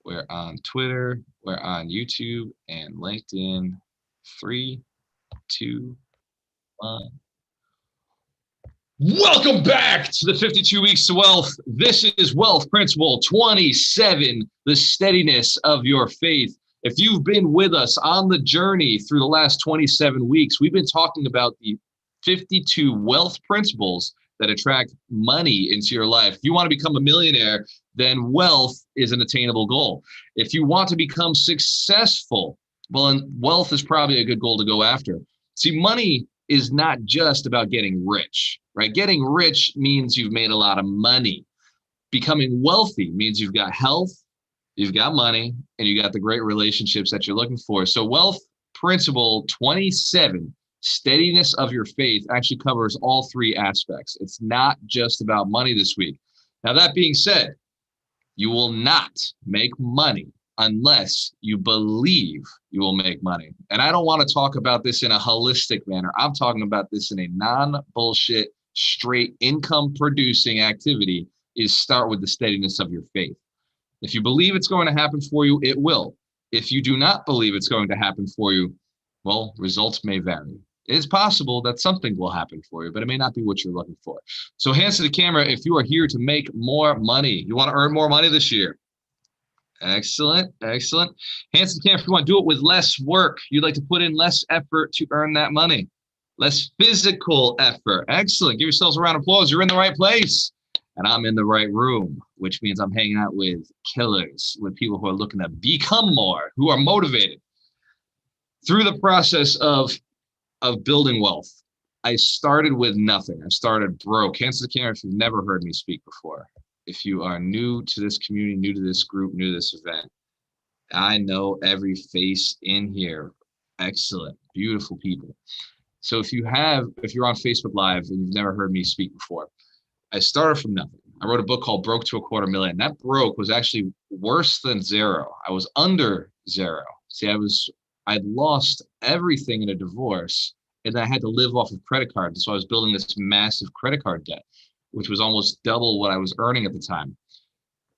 We're on Twitter, we're on YouTube and LinkedIn. Three, two, one. Welcome back to the 52 Weeks to Wealth. This is Wealth Principle 27, the steadiness of your faith. If you've been with us on the journey through the last 27 weeks, we've been talking about the 52 wealth principles that attract money into your life. If you want to become a millionaire, then wealth is an attainable goal. If you want to become successful, well, wealth is probably a good goal to go after. See, money is not just about getting rich, right? Getting rich means you've made a lot of money. Becoming wealthy means you've got health, you've got money, and you got the great relationships that you're looking for. So wealth principle 27, steadiness of your faith, actually covers all three aspects. It's not just about money this week. Now, that being said, you will not make money unless you believe you will make money. And I don't want to talk about this in a holistic manner. I'm talking about this in a non-bullshit, straight income producing activity. Is start with the steadiness of your faith. If you believe it's going to happen for you, it will. If you do not believe it's going to happen for you, well, results may vary. It is possible that something will happen for you, but it may not be what you're looking for. So hands to the camera if you are here to make more money. You want to earn more money this year. Excellent, excellent. Hands to the camera if you want to do it with less work. You'd like to put in less effort to earn that money. Less physical effort. Excellent. Give yourselves a round of applause. You're in the right place. And I'm in the right room, which means I'm hanging out with killers, with people who are looking to become more, who are motivated. Through the process of building wealth, I started with nothing. I started broke. Hands to the camera if you've never heard me speak before. If you are new to this community, new to this group, new to this event, I know every face in here. Excellent, beautiful people. So if you're on Facebook Live and you've never heard me speak before, I started from nothing. I wrote a book called Broke to a Quarter Million. That broke was actually worse than zero. I was under zero. See, I'd lost everything in a divorce, and I had to live off of credit cards. So I was building this massive credit card debt, which was almost double what I was earning at the time.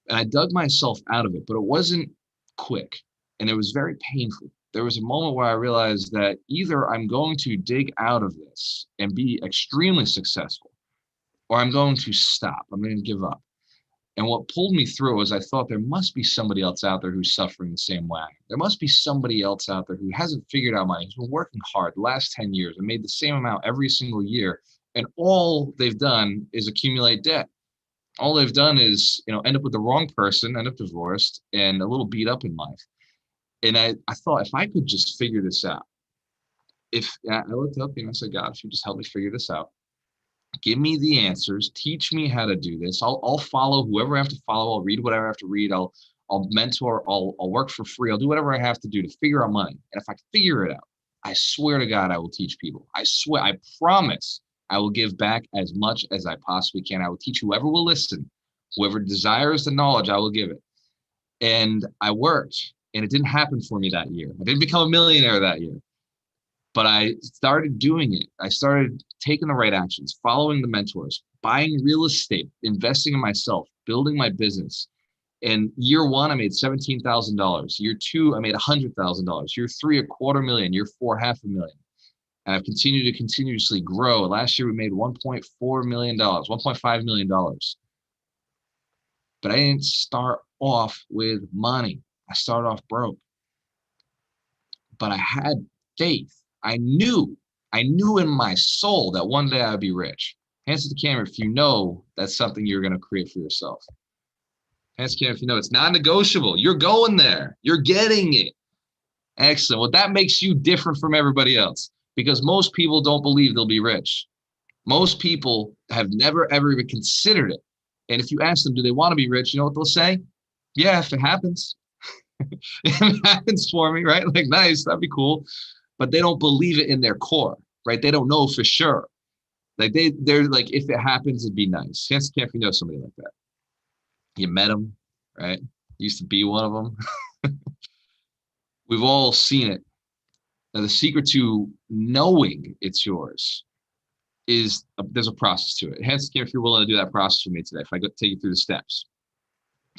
And I dug myself out of it, but it wasn't quick, and it was very painful. There was a moment where I realized that either I'm going to dig out of this and be extremely successful, or I'm going to stop. I'm going to give up. And what pulled me through was I thought there must be somebody else out there who's suffering the same way. There must be somebody else out there who hasn't figured out money, who's been working hard the last 10 years and made the same amount every single year. And all they've done is accumulate debt. All they've done is, end up with the wrong person, end up divorced and a little beat up in life. And I thought if I could just figure this out, I looked up, I said, God, if you just help me figure this out, give me the answers, teach me how to do this. I'll follow whoever I have to follow. I'll read whatever I have to read. I'll mentor. I'll work for free. I'll do whatever I have to do to figure out money. And if I figure it out, I swear to God, I will teach people. I swear, I promise I will give back as much as I possibly can. I will teach whoever will listen, whoever desires the knowledge, I will give it. And I worked, and it didn't happen for me that year. I didn't become a millionaire that year. But I started doing it. I started taking the right actions, following the mentors, buying real estate, investing in myself, building my business. And year one, I made $17,000. Year two, I made $100,000. Year three, $250,000. Year four, $500,000. And I've continued to continuously grow. Last year, we made $1.4 million, $1.5 million. But I didn't start off with money. I started off broke. But I had faith. I knew in my soul that one day I'd be rich. Hands to the camera if you know that's something you're going to create for yourself. Hands to the camera if you know it's non-negotiable. You're going there. You're getting it. Excellent. Well, that makes you different from everybody else because most people don't believe they'll be rich. Most people have never, ever even considered it. And if you ask them, do they want to be rich? You know what they'll say? Yeah, if it happens. If it happens for me, right? Like, nice, that'd be cool. But they don't believe it in their core, right? They don't know for sure. Like they're like, if it happens, it'd be nice. Hands to camera if you know somebody like that. You met them, right? You used to be one of them. We've all seen it. Now, the secret to knowing it's yours is there's a process to it. Hands to camera if you're willing to do that process with me today. If I take you through the steps.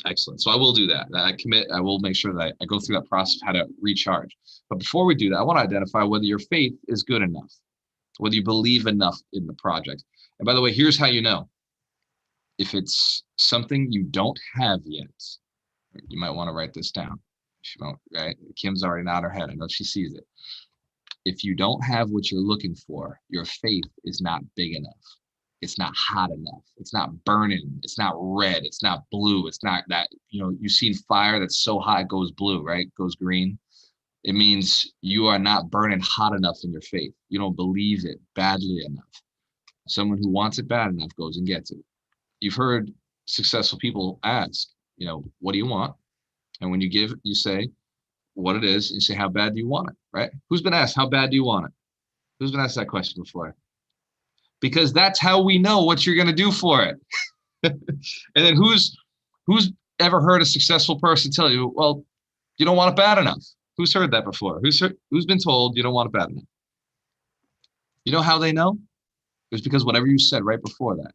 Excellent. So I will do that. I commit. I will make sure that I go through that process of how to recharge. But before we do that, I want to identify whether your faith is good enough, whether you believe enough in the project. And by the way, here's how you know. If it's something you don't have yet, you might want to write this down. She won't, right? Kim's already nodding her head. I know she sees it. If you don't have what you're looking for, your faith is not big enough. It's not hot enough. It's not burning. It's not red. It's not blue. It's not that, you've seen fire that's so hot it goes blue, right? It goes green. It means you are not burning hot enough in your faith. You don't believe it badly enough. Someone who wants it bad enough goes and gets it. You've heard successful people ask, what do you want? And when you give, you say what it is, and you say, how bad do you want it, right? Who's been asked, how bad do you want it? Who's been asked that question before? Because that's how we know what you're going to do for it. And then who's ever heard a successful person tell you, well, you don't want it bad enough? Who's heard that before? Who's been told you don't want it bad enough? You know how they know? It was because whatever you said right before that.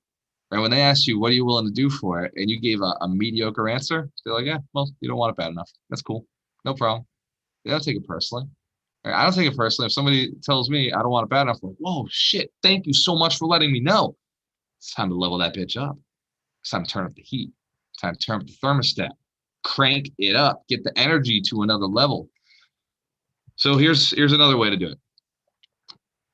Right? When they asked you, what are you willing to do for it? And you gave a mediocre answer, they're like, yeah, well, you don't want it bad enough. That's cool. No problem. They don't take it personally. I don't take it personally. If somebody tells me I don't want it bad enough, I'm like, whoa, shit, thank you so much for letting me know. It's time to level that bitch up. It's time to turn up the heat. It's time to turn up the thermostat. Crank it up. Get the energy to another level. So here's another way to do it.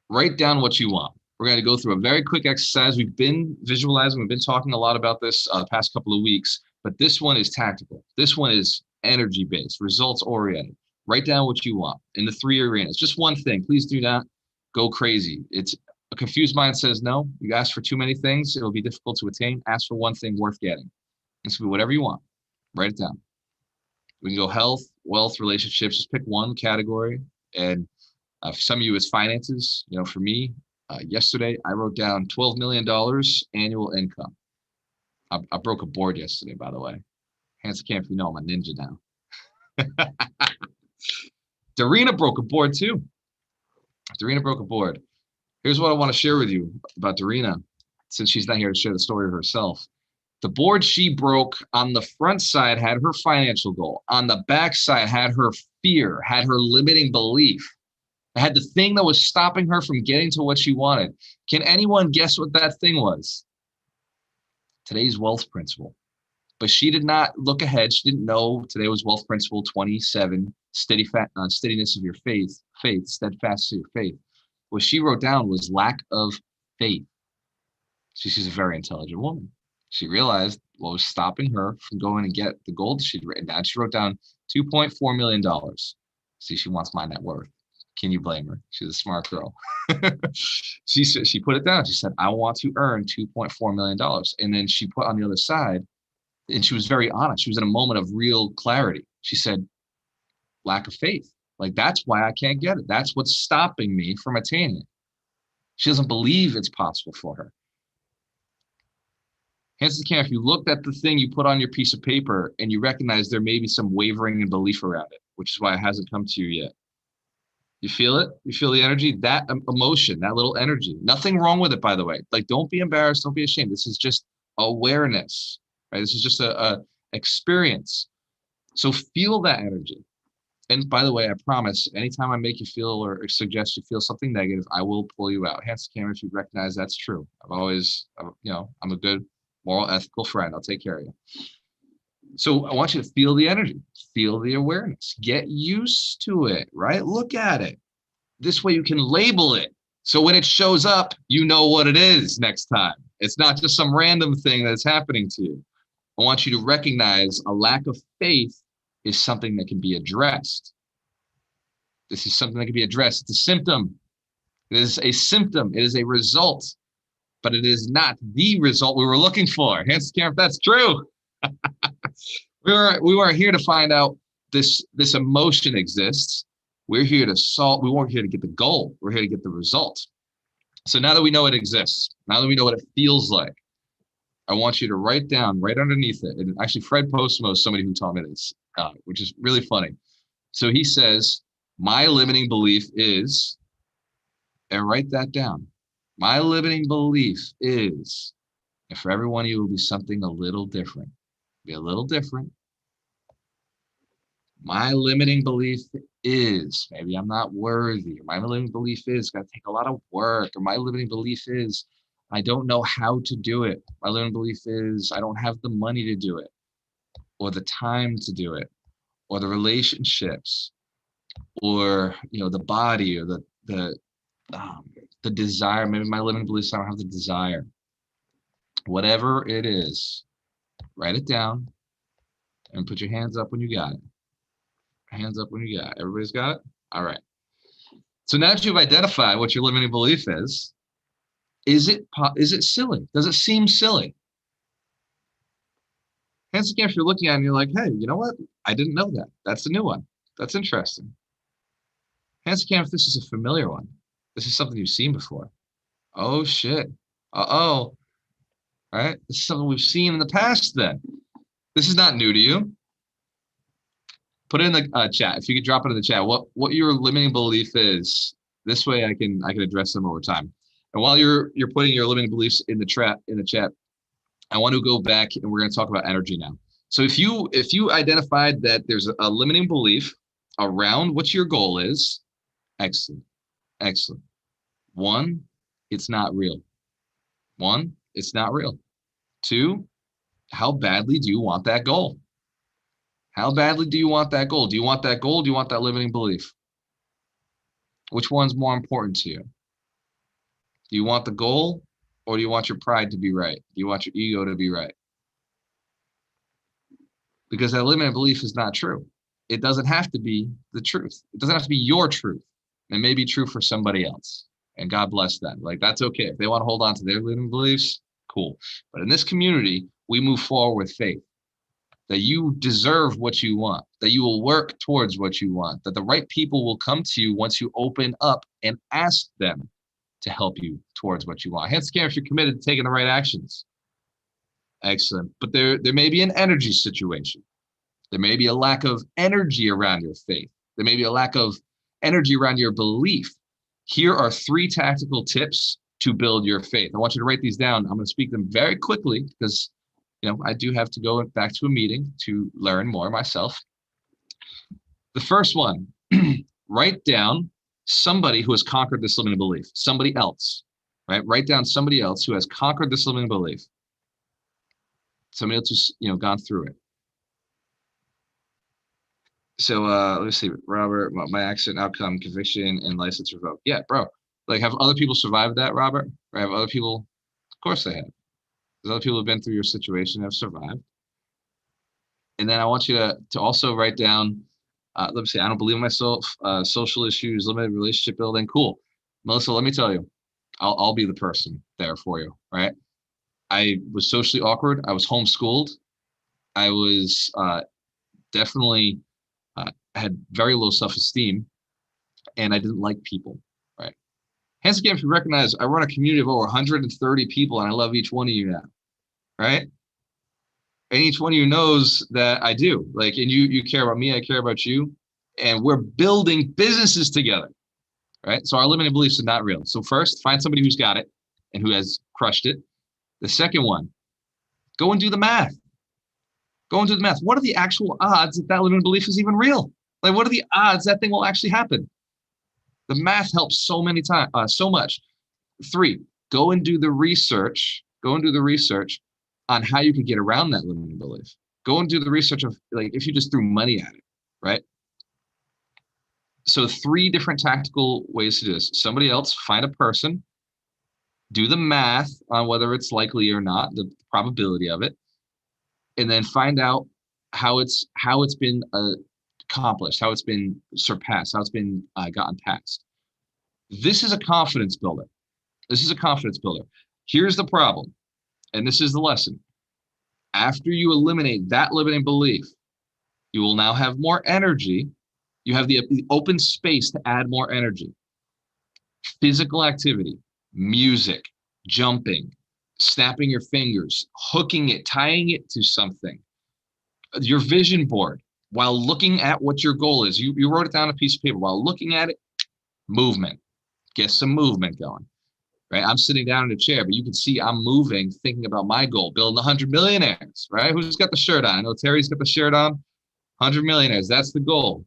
Write down what you want. We're going to go through a very quick exercise. We've been visualizing. We've been talking a lot about this the past couple of weeks, but this one is tactical. This one is energy-based, results-oriented. Write down what you want in the 3 arenas. Just one thing. Please do not go crazy. It's a confused mind says no. You ask for too many things, it'll be difficult to attain. Ask for one thing worth getting. This will be whatever you want. Write it down. We can go health, wealth, relationships. Just pick one category. And for some of you, it's finances. For me, yesterday, I wrote down $12 million annual income. I broke a board yesterday, by the way. Hands camp, I'm a ninja now. Darina broke a board too. Darina broke a board. Here's what I want to share with you about Darina, since she's not here to share the story of herself. The board she broke on the front side had her financial goal. On the back side had her fear, had her limiting belief. It had the thing that was stopping her from getting to what she wanted. Can anyone guess what that thing was? Today's wealth principle. But she did not look ahead. She didn't know today was wealth principle 27, steadiness of your faith, steadfastness of your faith. What she wrote down was lack of faith. She's a very intelligent woman. She realized what was stopping her from going and get the goal that she'd written down. She wrote down $2.4 million. See, she wants my net worth. Can you blame her? She's a smart girl. She put it down. She said, I want to earn $2.4 million. And then she put on the other side, and she was very honest. She was in a moment of real clarity. She said, lack of faith. Like, that's why I can't get it. That's what's stopping me from attaining it. She doesn't believe it's possible for her. Hands to the camera, if you looked at the thing you put on your piece of paper and you recognize there may be some wavering in belief around it, which is why it hasn't come to you yet. You feel it? You feel the energy? That emotion, that little energy. Nothing wrong with it, by the way. Like, don't be embarrassed. Don't be ashamed. This is just awareness, right? This is just a experience. So feel that energy. And by the way, I promise, anytime I make you feel or suggest you feel something negative, I will pull you out. Hands to the camera if you recognize that's true. I'm a good, moral, ethical friend. I'll take care of you. So I want you to feel the energy, feel the awareness, get used to it, right? Look at it. This way you can label it. So when it shows up, you know what it is next time. It's not just some random thing that's happening to you. I want you to recognize a lack of faith is something that can be addressed. This is something that can be addressed. It's a symptom. It is a symptom. It is a result, but it is not the result we were looking for. Hands to the camera if that's true. We weren't here to find out this emotion exists. We're here to solve. We weren't here to get the goal. We're here to get the result. So now that we know it exists, now that we know what it feels like, I want you to write down right underneath it. And actually, Fred Postmo is somebody who taught me this, which is really funny. So he says, my limiting belief is, and write that down. My limiting belief is, and for every one of you, it will be something a little different. Be a little different. My limiting belief is maybe I'm not worthy. Or my limiting belief is got to take a lot of work. Or my limiting belief is I don't know how to do it. My limiting belief is I don't have the money to do it, or the time to do it, or the relationships, or the body, or the desire. Maybe my limiting belief is I don't have the desire. Whatever it is, write it down and put your hands up when you got it. Hands up when you got it. Everybody's got it? All right. So now that you've identified what your limiting belief is it silly? Does it seem silly? Hands again if you're looking at it and you're like, hey, you know what? I didn't know that. That's a new one. That's interesting. Hands again if this is a familiar one. This is something you've seen before. Oh, shit. Uh-oh. All right. This is something we've seen in the past then. This is not new to you. Put it in the chat. If you could drop it in the chat, what your limiting belief is. This way I can address them over time. And while you're putting your limiting beliefs in the chat, I want to go back and we're going to talk about energy now. So if you identified that there's a limiting belief around what your goal is, excellent. Excellent. One, it's not real. One, it's not real. Two, how badly do you want that goal? How badly do you want that goal? Do you want that goal? Do you want that limiting belief? Which one's more important to you? Do you want the goal or do you want your pride to be right? Do you want your ego to be right? Because that limiting belief is not true. It doesn't have to be the truth. It doesn't have to be your truth. It may be true for somebody else. And God bless them. Like, that's okay. If they want to hold on to their limiting beliefs, cool. But in this community, we move forward with faith. That you deserve what you want, that you will work towards what you want, that the right people will come to you once you open up and ask them to help you towards what you want. Hence, again, if you're committed to taking the right actions. Excellent. But there may be an energy situation. There may be a lack of energy around your faith. There may be a lack of energy around your belief. Here are 3 tactical tips to build your faith. I want you to write these down. I'm going to speak them very quickly because I do have to go back to a meeting to learn more myself. The first one, write down somebody who has conquered this limiting belief, somebody else, right? Write down somebody else who has conquered this limiting belief. Somebody else who's, gone through it. So let me see, Robert, my accident outcome, conviction, and license revoked. Yeah, bro. Like, have other people survived that, Robert? Or have other people? Of course they have. Because other people have been through your situation and have survived. And then I want you to also write down, let me see, I don't believe in myself, social issues, limited relationship building. Cool. Melissa, let me tell you, I'll be the person there for you, right? I was socially awkward. I was homeschooled. I was definitely had very low self-esteem, and I didn't like people, right? Hence, again, if you recognize, I run a community of over 130 people, and I love each one of you now, right? And each one of you knows that I do. Like, and you care about me, I care about you, and we're building businesses together, right? So our limiting beliefs are not real. So first, find somebody who's got it and who has crushed it. The second one, go and do the math. Go and do the math. What are the actual odds that limiting belief is even real? Like, what are the odds that thing will actually happen? The math helps so much. 3, go and do the research. Go and do the research on how you can get around that limiting belief. Go and do the research of, like, if you just threw money at it, right? So 3 different tactical ways to do this. Somebody else, find a person, do the math on whether it's likely or not, the probability of it, and then find out how it's been accomplished, how it's been surpassed, how it's been gotten past. This is a confidence builder. This is a confidence builder. Here's the problem, and this is the lesson. After you eliminate that limiting belief, you will now have more energy. You have the open space to add more energy. Physical activity, music, jumping, snapping your fingers, hooking it, tying it to something. Your vision board, while looking at what your goal is. You wrote it down on a piece of paper. While looking at it, movement. Get some movement going, right? I'm sitting down in a chair, but you can see I'm moving, thinking about my goal, building 100 millionaires, right? Who's got the shirt on? I know Terry's got the shirt on. 100 millionaires. That's the goal,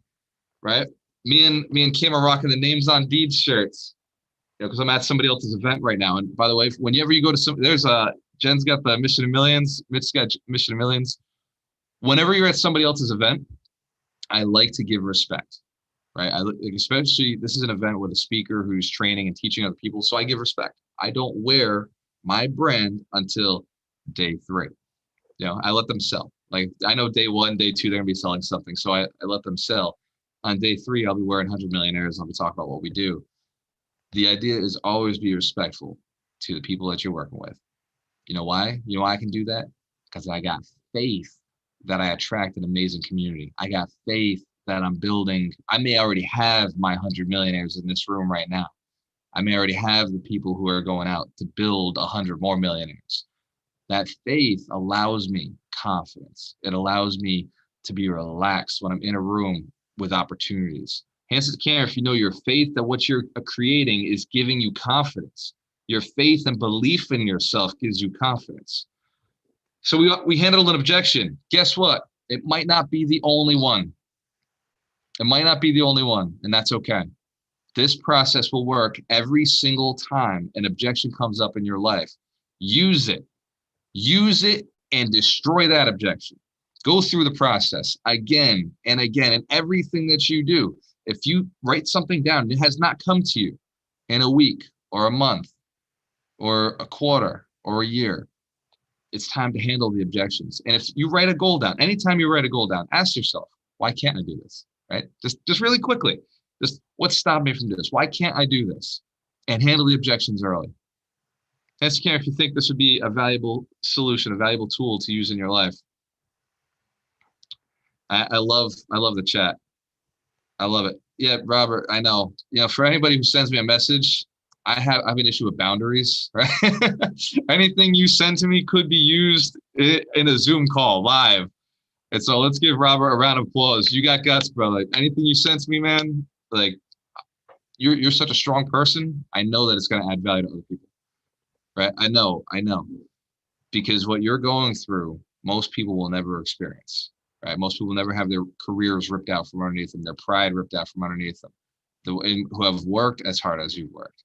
right? Me and Kim are rocking the names on deeds shirts, because I'm at somebody else's event right now. And by the way, whenever you go to Jen's got the Mission of Millions, Mitch's got Mission of Millions. Whenever you're at somebody else's event, I like to give respect, right? Especially this is an event with a speaker who's training and teaching other people. So I give respect. I don't wear my brand until day 3. I let them sell. Like I know day 1, day 2, they're gonna be selling something. So I let them sell. On day 3, I'll be wearing 100 millionaires. I'll be talking about what we do. The idea is always be respectful to the people that you're working with. You know why? You know why I can do that? Because I got faith that I attract an amazing community. I got faith that I'm building. I may already have my 100 millionaires in this room right now. I may already have the people who are going out to build 100 more millionaires. That faith allows me confidence. It allows me to be relaxed when I'm in a room with opportunities. Hands to the camera if you know your faith that what you're creating is giving you confidence. Your faith and belief in yourself gives you confidence. So we handled an objection. Guess what? It might not be the only one. It might not be the only one, and that's okay. This process will work every single time an objection comes up in your life. Use it. Use it and destroy that objection. Go through the process again and again, and everything that you do. If you write something down, it has not come to you in a week or a month or a quarter or a year, it's time to handle the objections. And if you write a goal down, anytime you write a goal down, ask yourself, why can't I do this? Right? Just really quickly, just what's stopping me from doing this? Why can't I do this? And handle the objections early. Ask Karen if you think this would be a valuable solution, a valuable tool to use in your life. I love the chat. I love it. Yeah, Robert, I know. For anybody who sends me a message, I have an issue with boundaries, right? Anything you send to me could be used in a Zoom call live. And so let's give Robert a round of applause. You got guts, brother. Anything you send to me, man, like you're such a strong person. I know that it's going to add value to other people, right? I know. Because what you're going through, most people will never experience. Right? Most people never have their careers ripped out from underneath them, their pride ripped out from underneath them, who have worked as hard as you've worked.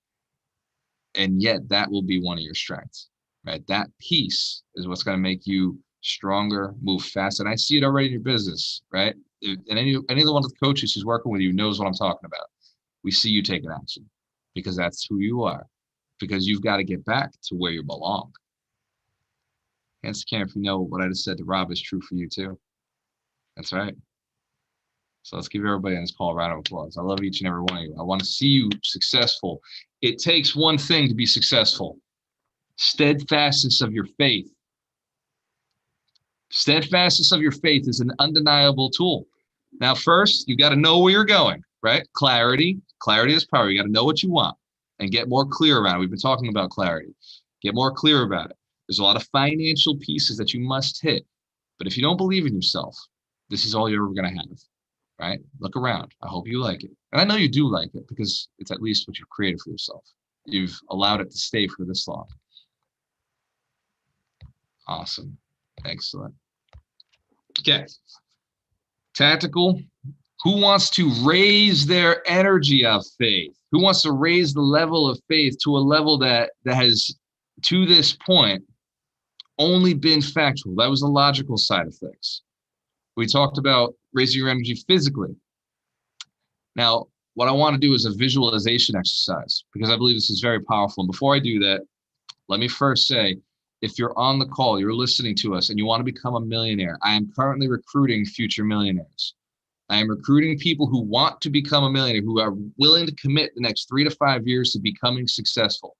And yet that will be one of your strengths, right? That piece is what's going to make you stronger, move faster. And I see it already in your business, right? And any of the one of the coaches who's working with you knows what I'm talking about. We see you taking action because that's who you are, because you've got to get back to where you belong. Hands to camera if you know what I just said to Rob is true for you too. That's right. So let's give everybody on this call a round of applause. I love each and every one of you. I want to see you successful. It takes one thing to be successful: steadfastness of your faith. Steadfastness of your faith is an undeniable tool. Now, first, you got to know where you're going, right? Clarity. Clarity is power. You got to know what you want and get more clear around it. We've been talking about clarity. Get more clear about it. There's a lot of financial pieces that you must hit. But if you don't believe in yourself, this is all you're ever going to have, right? Look around. I hope you like it. And I know you do like it because it's at least what you've created for yourself. You've allowed it to stay for this long. Awesome. Excellent. Okay. Tactical. Who wants to raise their energy of faith? Who wants to raise the level of faith to a level that has, to this point, only been factual? That was the logical side of things. We talked about raising your energy physically. Now, what I want to do is a visualization exercise because I believe this is very powerful. And before I do that, let me first say, if you're on the call, you're listening to us, and you want to become a millionaire, I am currently recruiting future millionaires. I am recruiting people who want to become a millionaire, who are willing to commit the next 3 to 5 years to becoming successful.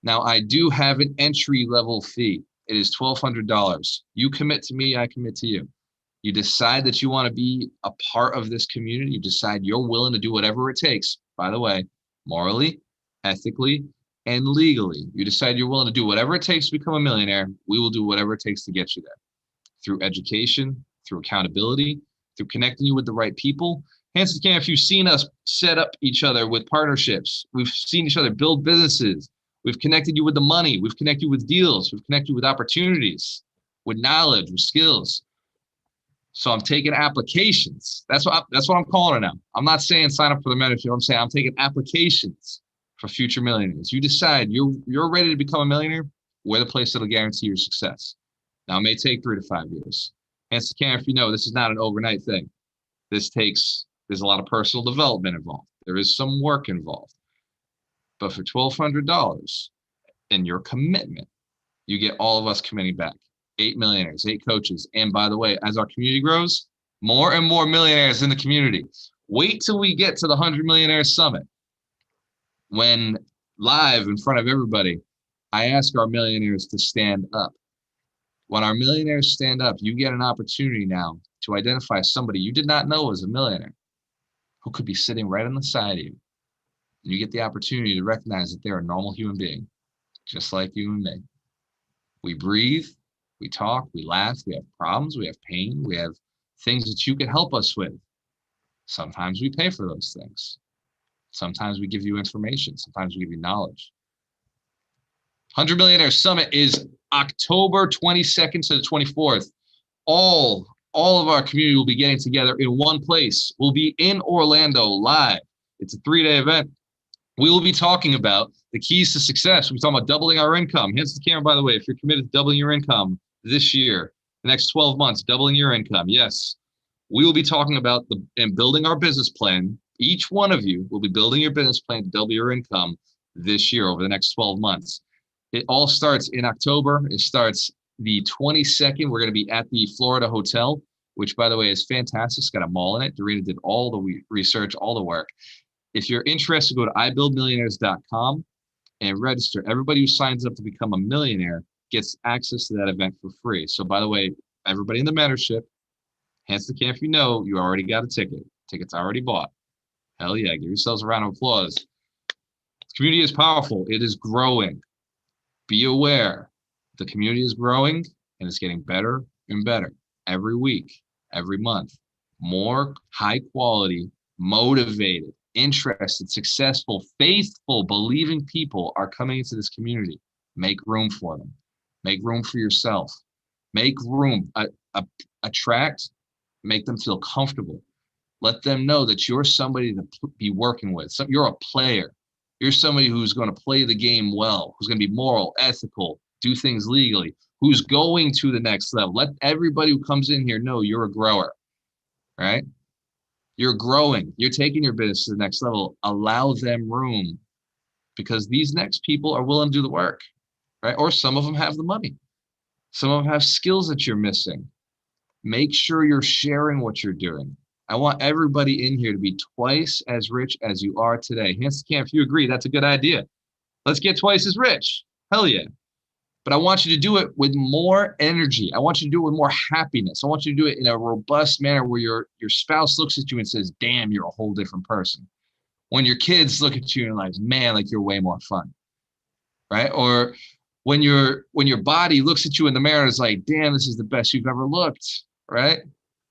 Now, I do have an entry-level fee. It is $1,200. You commit to me, I commit to you. You decide that you want to be a part of this community. You decide you're willing to do whatever it takes, by the way, morally, ethically, and legally. You decide you're willing to do whatever it takes to become a millionaire. We will do whatever it takes to get you there through education, through accountability, through connecting you with the right people. Hands to the camera if you've seen us set up each other with partnerships. We've seen each other build businesses. We've connected you with the money. We've connected you with deals. We've connected you with opportunities, with knowledge, with skills. So I'm taking applications. That's what I'm calling it now. I'm not saying sign up for the mentorship. I'm saying I'm taking applications for future millionaires. You decide you're ready to become a millionaire. We're the place that'll guarantee your success. Now, it may take 3 to 5 years. Hence, if you know, this is not an overnight thing. There's a lot of personal development involved. There is some work involved. But for $1,200 and your commitment, you get all of us committing back. 8 millionaires, 8 coaches. And by the way, as our community grows, more and more millionaires in the community. Wait till we get to the 100 Millionaires Summit. When live in front of everybody, I ask our millionaires to stand up. When our millionaires stand up, you get an opportunity now to identify somebody you did not know was a millionaire who could be sitting right on the side of you. And you get the opportunity to recognize that they're a normal human being, just like you and me. We breathe, we talk, we laugh, we have problems, we have pain, we have things that you can help us with. Sometimes we pay for those things. Sometimes we give you information. Sometimes we give you knowledge. 100 Millionaire Summit is October 22nd to the 24th. All of our community will be getting together in one place. We'll be in Orlando live. It's a 3-day event. We will be talking about the keys to success. We'll be talking about doubling our income. Hence the camera, by the way, if you're committed to doubling your income this year, the next 12 months, doubling your income. Yes. We will be talking about and building our business plan. Each one of you will be building your business plan to double your income this year over the next 12 months. It all starts in October. It starts the 22nd. We're going to be at the Florida Hotel, which, by the way, is fantastic. It's got a mall in it. Dorena did all the research, all the work. If you're interested, go to ibuildmillionaires.com and register. Everybody who signs up to become a millionaire gets access to that event for free. So, by the way, everybody in the mentorship, hands the can if you know you already got a ticket. Ticket's already bought. Hell yeah, give yourselves a round of applause. The community is powerful. It is growing. Be aware. The community is growing and it's getting better and better every week, every month. More high quality, motivated, interested, successful, faithful, believing people are coming into this community. Make room for them. Make room for yourself. Make room. Attract. Make them feel comfortable. Let them know that you're somebody to be working with. You're a player. You're somebody who's going to play the game well, who's going to be moral, ethical, do things legally, who's going to the next level. Let everybody who comes in here know you're a grower, right? You're growing. You're taking your business to the next level. Allow them room because these next people are willing to do the work, right? Or some of them have the money. Some of them have skills that you're missing. Make sure you're sharing what you're doing. I want everybody in here to be twice as rich as you are today. Hands to camp if you agree, that's a good idea. Let's get twice as rich. Hell yeah. But I want you to do it with more energy. I want you to do it with more happiness. I want you to do it in a robust manner where your spouse looks at you and says, damn, you're a whole different person. When your kids look at you and like, man, like you're way more fun, right? Or when your body looks at you in the mirror and is like, damn, this is the best you've ever looked, right?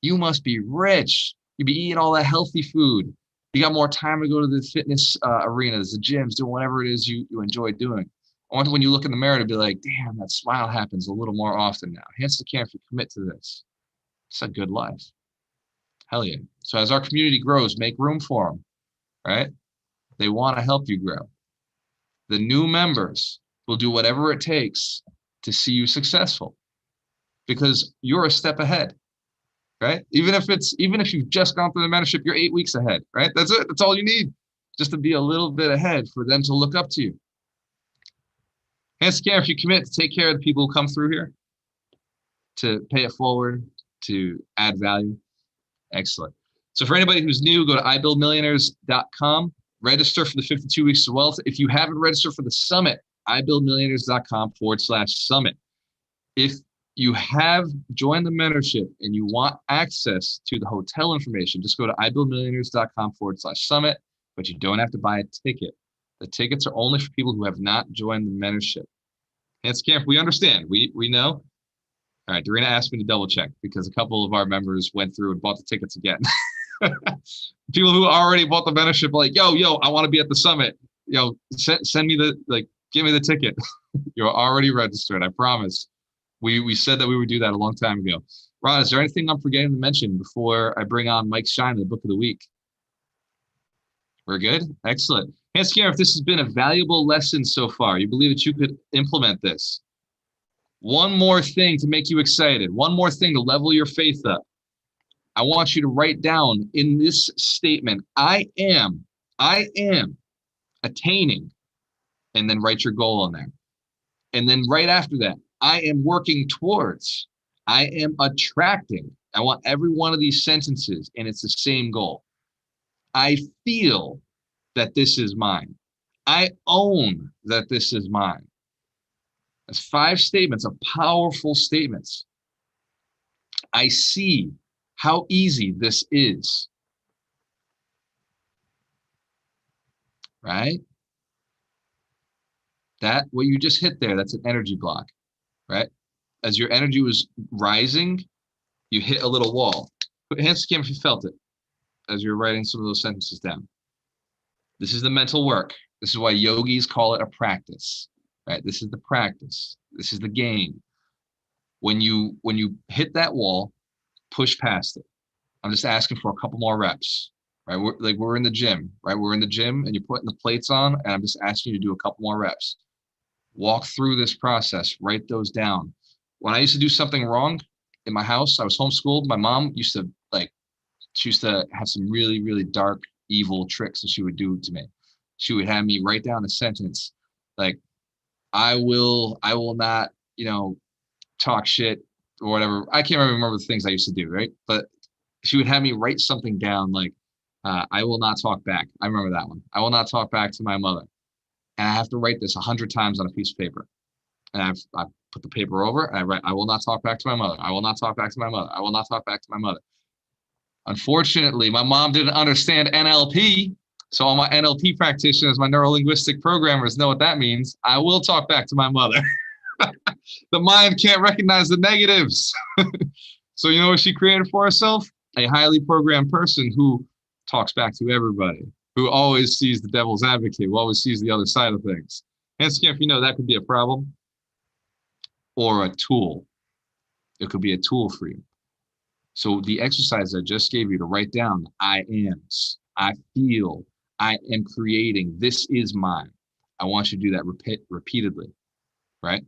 You must be rich. You be eating all that healthy food. You got more time to go to the fitness arenas, the gyms, doing whatever it is you enjoy doing. I want when you look in the mirror to be like, damn, that smile happens a little more often now. Hence the camp, if you commit to this. It's a good life. Hell yeah. So as our community grows, make room for them, right? They want to help you grow. The new members will do whatever it takes to see you successful because you're a step ahead. Right? Even if you've just gone through the mentorship, you're 8 weeks ahead, right? That's it. That's all you need. Just to be a little bit ahead for them to look up to you. Hence, if you commit to take care of the people who come through here, to pay it forward, to add value. Excellent. So for anybody who's new, go to ibuildmillionaires.com, register for the 52 Weeks to Wealth. If you haven't registered for the summit, ibuildmillionaires.com/summit. If you have joined the mentorship and you want access to the hotel information, just go to ibuildmillionaires.com/summit, but you don't have to buy a ticket. The tickets are only for people who have not joined the mentorship. Hence, camp, we understand. We know. All right, Dorena asked me to double check because a couple of our members went through and bought the tickets again. People who already bought the mentorship are like, yo, I want to be at the summit. Send me the Give me the ticket. You're already registered. I promise. We said that we would do that a long time ago. Ron, is there anything I'm forgetting to mention before I bring on Mike Shine, the book of the week? We're good? Excellent. Hands Karen, if this has been a valuable lesson so far, you believe that you could implement this. One more thing to make you excited. One more thing to level your faith up. I want you to write down in this statement, I am attaining, and then write your goal in there. And then right after that, I am working towards, I am attracting. I want every one of these sentences, and it's the same goal. I feel that this is mine. I own that this is mine. That's 5 statements of powerful statements. I see how easy this is. Right? That, what you just hit there, that's an energy block, right? As your energy was rising, you hit a little wall. Put hands to the camera if you felt it as you're writing some of those sentences down. This is the mental work. This is why yogis call it a practice, right? This is the practice. This is the game. When you hit that wall, push past it. I'm just asking for a couple more reps, right? We're in the gym, right? We're in the gym and you're putting the plates on, and I'm just asking you to do a couple more reps. Walk through this process, write those down. When I used to do something wrong in my house, I was homeschooled. My mom used to she used to have some really, really dark, evil tricks that she would do to me. She would have me write down a sentence like, I will not, talk shit or whatever. I can't remember the things I used to do, right? But she would have me write something down like, I will not talk back. I remember that one. I will not talk back to my mother. And I have to write this 100 times on a piece of paper. And I put the paper over and I write, I will not talk back to my mother. I will not talk back to my mother. I will not talk back to my mother. Unfortunately, my mom didn't understand NLP. So all my NLP practitioners, my neuro-linguistic programmers know what that means. I will talk back to my mother. The mind can't recognize the negatives. So you know what she created for herself? A highly programmed person who talks back to everybody, who always sees the devil's advocate, who always sees the other side of things. Hence, if you know that could be a problem or a tool. It could be a tool for you. So the exercise I just gave you to write down, I ams, I feel, I am creating, this is mine. I want you to do that repeatedly, right?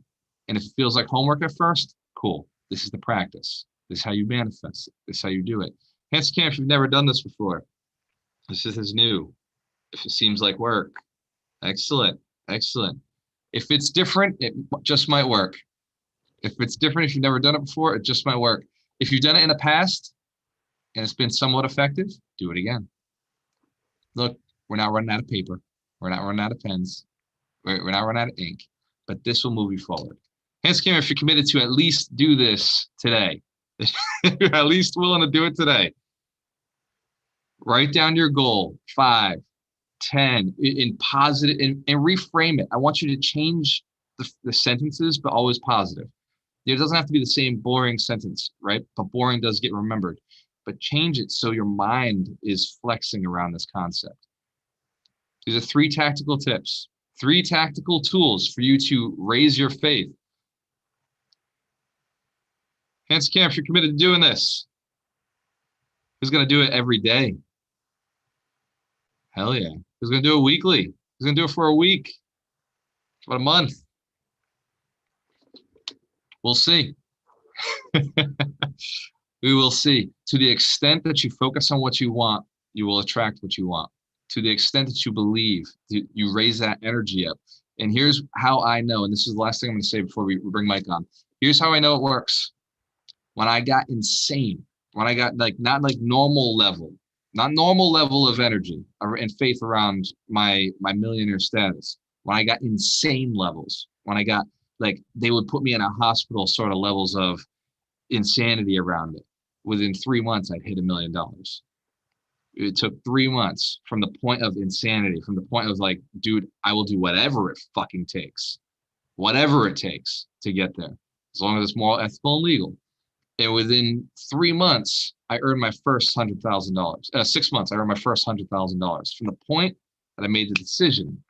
And if it feels like homework at first, cool. This is the practice. This is how you manifest it. This is how you do it. Hence, if you've never done this before, this is new. If it seems like work, excellent, excellent. If it's different, it just might work. If it's different, if you've never done it before, it just might work. If you've done it in the past and it's been somewhat effective, do it again. Look, we're not running out of paper. We're not running out of pens. We're not running out of ink, but this will move you forward. Hence, Kim, if you're committed to at least do this today, you're at least willing to do it today. Write down your goal, 5, 10, in positive, and reframe it. I want you to change the sentences, but always positive. It doesn't have to be the same boring sentence, right? But boring does get remembered. But change it so your mind is flexing around this concept. These are 3 tactical tips, 3 tactical tools for you to raise your faith. Hands Camp, if you're committed to doing this, who's going to do it every day? Hell yeah. Who's going to do it weekly? Who's going to do it for a week? About a month? We'll see. We will see. To the extent that you focus on what you want, you will attract what you want. To the extent that you believe, you raise that energy up. And here's how I know, and this is the last thing I'm going to say before we bring Mike on. Here's how I know it works. When I got insane, when I got not normal level of energy and faith around my millionaire status, when I got insane levels, when I got they would put me in a hospital sort of levels of insanity around it. Within 3 months, I'd hit $1 million. It took 3 months from the point of insanity, from the point of dude, I will do whatever it fucking takes, whatever it takes to get there, as long as it's moral, ethical, and legal. And within 3 months, I earned my first $100,000. 6 months, I earned my first $100,000 from the point that I made the decision.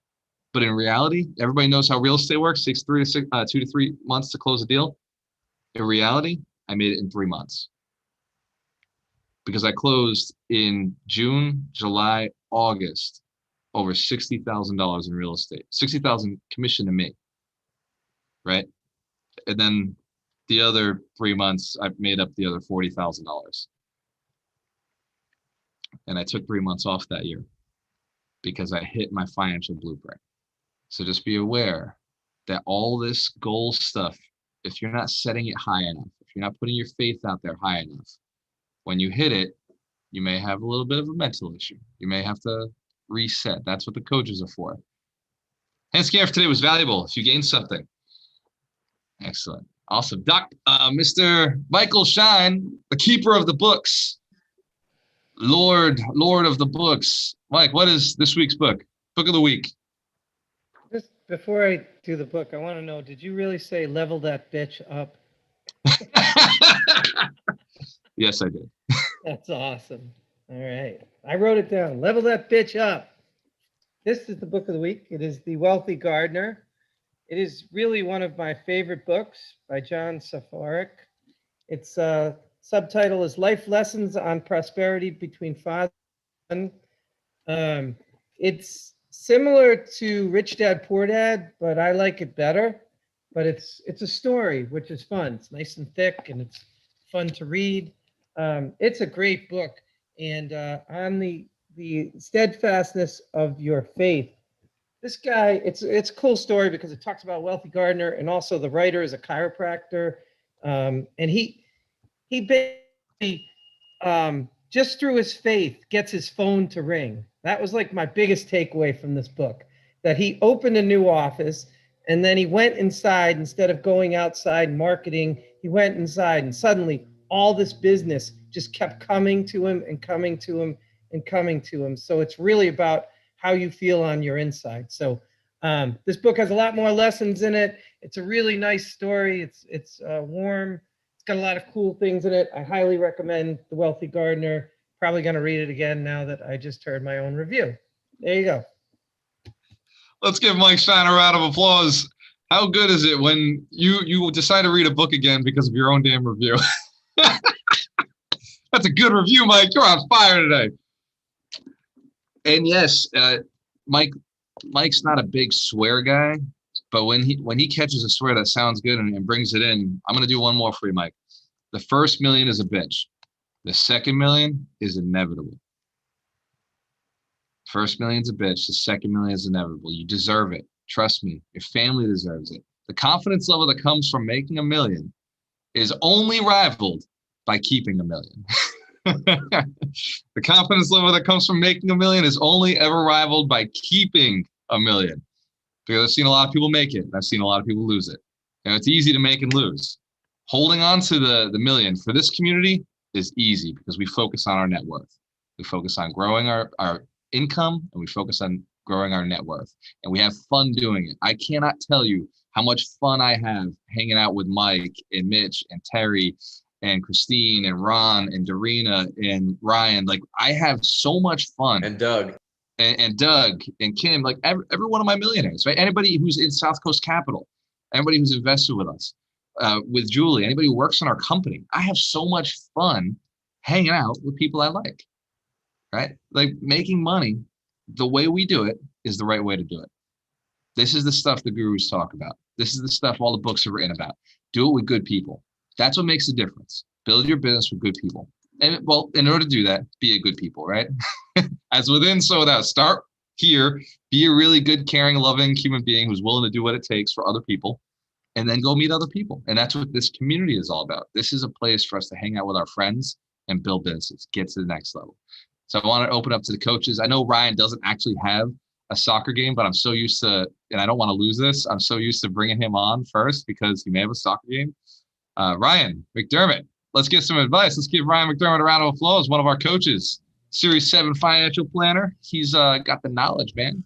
But in reality, everybody knows how real estate works. 2 to 3 months to close a deal. In reality, I made it in 3 months because I closed in June, July, August, over $60,000 in real estate. 60,000 commission to me, right? And then the other 3 months, I made up the other $40,000. And I took 3 months off that year because I hit my financial blueprint. So just be aware that all this goal stuff, if you're not setting it high enough, if you're not putting your faith out there high enough, when you hit it, you may have a little bit of a mental issue. You may have to reset. That's what the coaches are for. Hence, care for today was valuable. If you gained something, excellent, awesome. Doc, Mr. Michael Shine, the keeper of the books, Lord of the books. Mike, what is this week's book? Book of the week. Just before I do the book, I want to know, did you really say level that bitch up? Yes, I did. That's awesome. All right. I wrote it down. Level that bitch up. This is the book of the week. It is The Wealthy Gardener. It is really one of my favorite books by John Safaric. Its subtitle is Life Lessons on Prosperity Between Father and Son. It's similar to Rich Dad Poor Dad, but I like it better. But it's a story, which is fun. It's nice and thick, and it's fun to read. It's a great book. And on the steadfastness of your faith, this guy, it's a cool story because it talks about a wealthy gardener, and also the writer is a chiropractor. And he basically, just through his faith, gets his phone to ring. That was like my biggest takeaway from this book, that he opened a new office and then he went inside. Instead of going outside marketing, he went inside, and suddenly all this business just kept coming to him and coming to him and coming to him. So it's really about how you feel on your inside. So this book has a lot more lessons in it. It's a really nice story. It's warm. It's got a lot of cool things in it. I highly recommend The Wealthy Gardener. Probably going to read it again now that I just heard my own review. There you go. Let's give Mike Stein a round of applause. How good is it when you decide to read a book again because of your own damn review? That's a good review, Mike. You're on fire today. And yes, Mike's not a big swear guy, but when he catches a swear that sounds good and brings it in, I'm gonna do one more for you, Mike. The first million is a bitch. The second million is inevitable. First million's a bitch. The second million is inevitable. You deserve it. Trust me. Your family deserves it. The confidence level that comes from making a million is only rivaled by keeping a million. The confidence level that comes from making a million is only ever rivaled by keeping a million. Because I've seen a lot of people make it, and I've seen a lot of people lose it. And it's easy to make and lose. Holding on to the million for this community is easy because we focus on our net worth. We focus on growing our income, and we focus on growing our net worth. And we have fun doing it. I cannot tell you how much fun I have hanging out with Mike and Mitch and Terry and Christine and Ron and Darina and Ryan. Like, I have so much fun. And Doug. And Doug and Kim, like every one of my millionaires, right? Anybody who's in South Coast Capital, anybody who's invested with us, with Julie, anybody who works in our company. I have so much fun hanging out with people I like, right? Like, making money, the way we do it is the right way to do it. This is the stuff the gurus talk about. This is the stuff all the books are written about. Do it with good people. That's what makes a difference. Build your business with good people. And well, in order to do that, be a good people, right? As within, so without. Start here. Be a really good, caring, loving human being who's willing to do what it takes for other people, and then go meet other people. And that's what this community is all about. This is a place for us to hang out with our friends and build businesses, get to the next level. So I want to open up to the coaches. I know Ryan doesn't actually have a soccer game, but I'm so used to, and I don't want to lose this, I'm so used to bringing him on first because he may have a soccer game. Ryan McDermott, let's get some advice. Let's give Ryan McDermott a round of applause, one of our coaches, Series 7 financial planner. He's got the knowledge, man.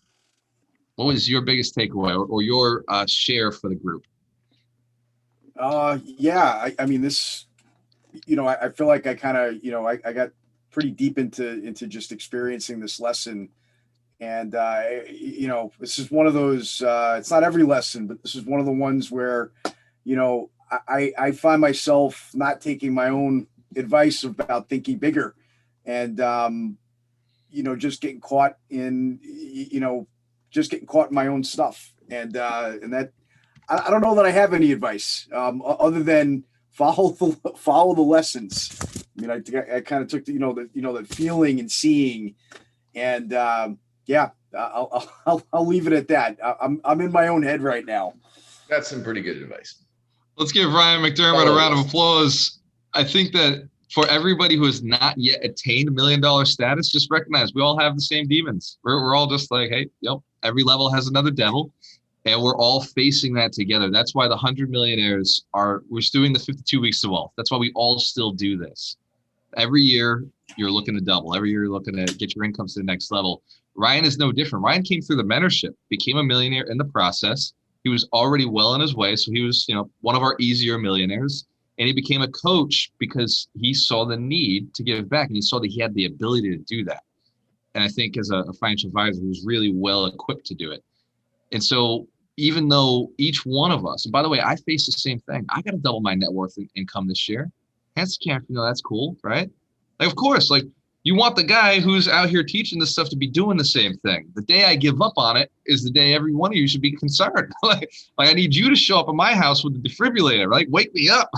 What was your biggest takeaway or your share for the group? Yeah, I mean, this, I feel like I kind of, I got pretty deep into just experiencing this lesson And, this is one of those, it's not every lesson, but this is one of the ones where, I find myself not taking my own advice about thinking bigger and, just getting caught in, my own stuff. And that, I don't know that I have any advice other than follow the lessons. I mean, I kind of took the feeling and seeing, and I'll leave it at that. I'm in my own head right now. That's some pretty good advice. Let's give Ryan McDermott a round of applause. I think that for everybody who has not yet attained $1 million status, just recognize we all have the same demons. We're all just like, hey, every level has another devil, and we're all facing that together. That's why the 100 millionaires we're doing the 52 weeks of wealth. That's why we all still do this. Every year you're looking to double. Every year you're looking to get your income to the next level. Ryan is no different. Ryan came through the mentorship, became a millionaire in the process. He was already well on his way. So he was, one of our easier millionaires. And he became a coach because he saw the need to give back. And he saw that he had the ability to do that. And I think as a financial advisor, he was really well equipped to do it. And so even though each one of us, and by the way, I face the same thing. I got to double my net worth and income this year. Hands to camp, that's cool, right? Like, of course, like you want the guy who's out here teaching this stuff to be doing the same thing. The day I give up on it is the day every one of you should be concerned. like I need you to show up at my house with the defibrillator, right? Wake me up.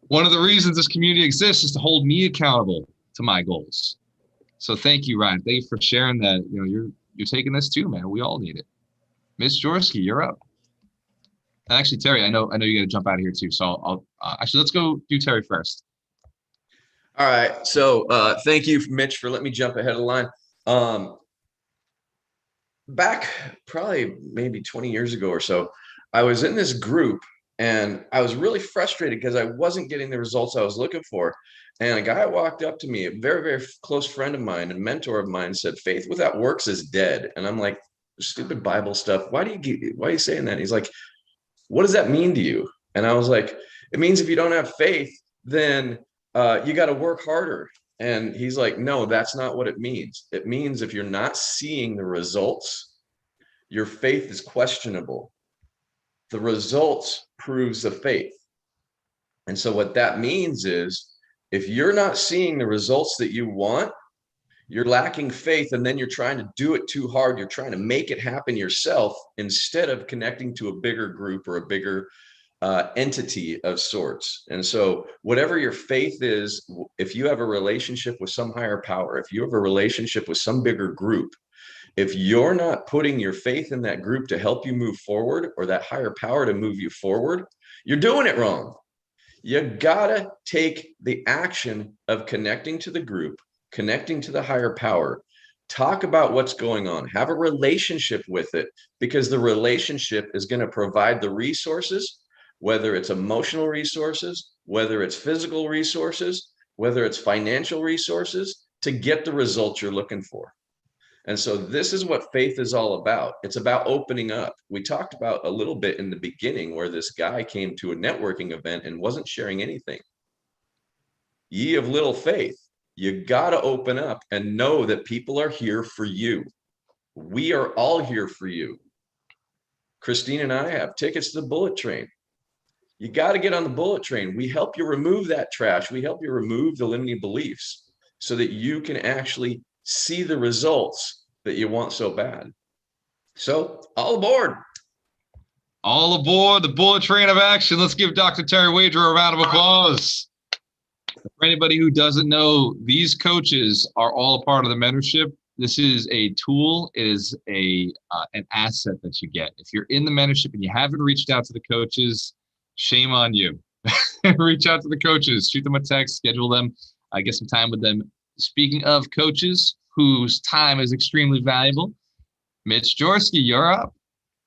One of the reasons this community exists is to hold me accountable to my goals. So thank you, Ryan. Thank you for sharing that. You're taking this too, man. We all need it. Miss Jaworski, you're up. And actually, Terry, I know you got to jump out of here too. So I'll actually let's go do Terry first. All right. So thank you, Mitch, for letting me jump ahead of the line. Back probably maybe 20 years ago or so, I was in this group and I was really frustrated because I wasn't getting the results I was looking for. And a guy walked up to me, a very, very close friend of mine and mentor of mine, said, "Faith without works is dead." And I'm like, stupid Bible stuff. Why are you saying that? And he's like, "What does that mean to you?" And I was like, "It means if you don't have faith, then you got to work harder." And he's like, "No, that's not what it means. It means if you're not seeing the results, your faith is questionable. The results proves the faith." And so what that means is if you're not seeing the results that you want, you're lacking faith, and then you're trying to do it too hard. You're trying to make it happen yourself instead of connecting to a bigger group or a bigger entity of sorts. And so whatever your faith is, if you have a relationship with some higher power, if you have a relationship with some bigger group, if you're not putting your faith in that group to help you move forward or that higher power to move you forward, you're doing it wrong. You gotta take the action of connecting to the group, connecting to the higher power, talk about what's going on, have a relationship with it, because the relationship is going to provide the resources, whether it's emotional resources, whether it's physical resources, whether it's financial resources, to get the results you're looking for. And so this is what faith is all about. It's about opening up. We talked about a little bit in the beginning where this guy came to a networking event and wasn't sharing anything. Ye of little faith. You got to open up and know that people are here for you. We are all here for you. Christine and I have tickets to the bullet train. You got to get on the bullet train. We help you remove that trash. We help you remove the limiting beliefs so that you can actually see the results that you want so bad. So all aboard. All aboard the bullet train of action. Let's give Dr. Terry Wager a round of applause. For anybody who doesn't know, these coaches are all a part of the mentorship. This is a tool. It is an asset that you get. If you're in the mentorship and you haven't reached out to the coaches, shame on you. Reach out to the coaches, shoot them a text, schedule them, get some time with them. Speaking of coaches whose time is extremely valuable, Mitch Jaworski, you're up.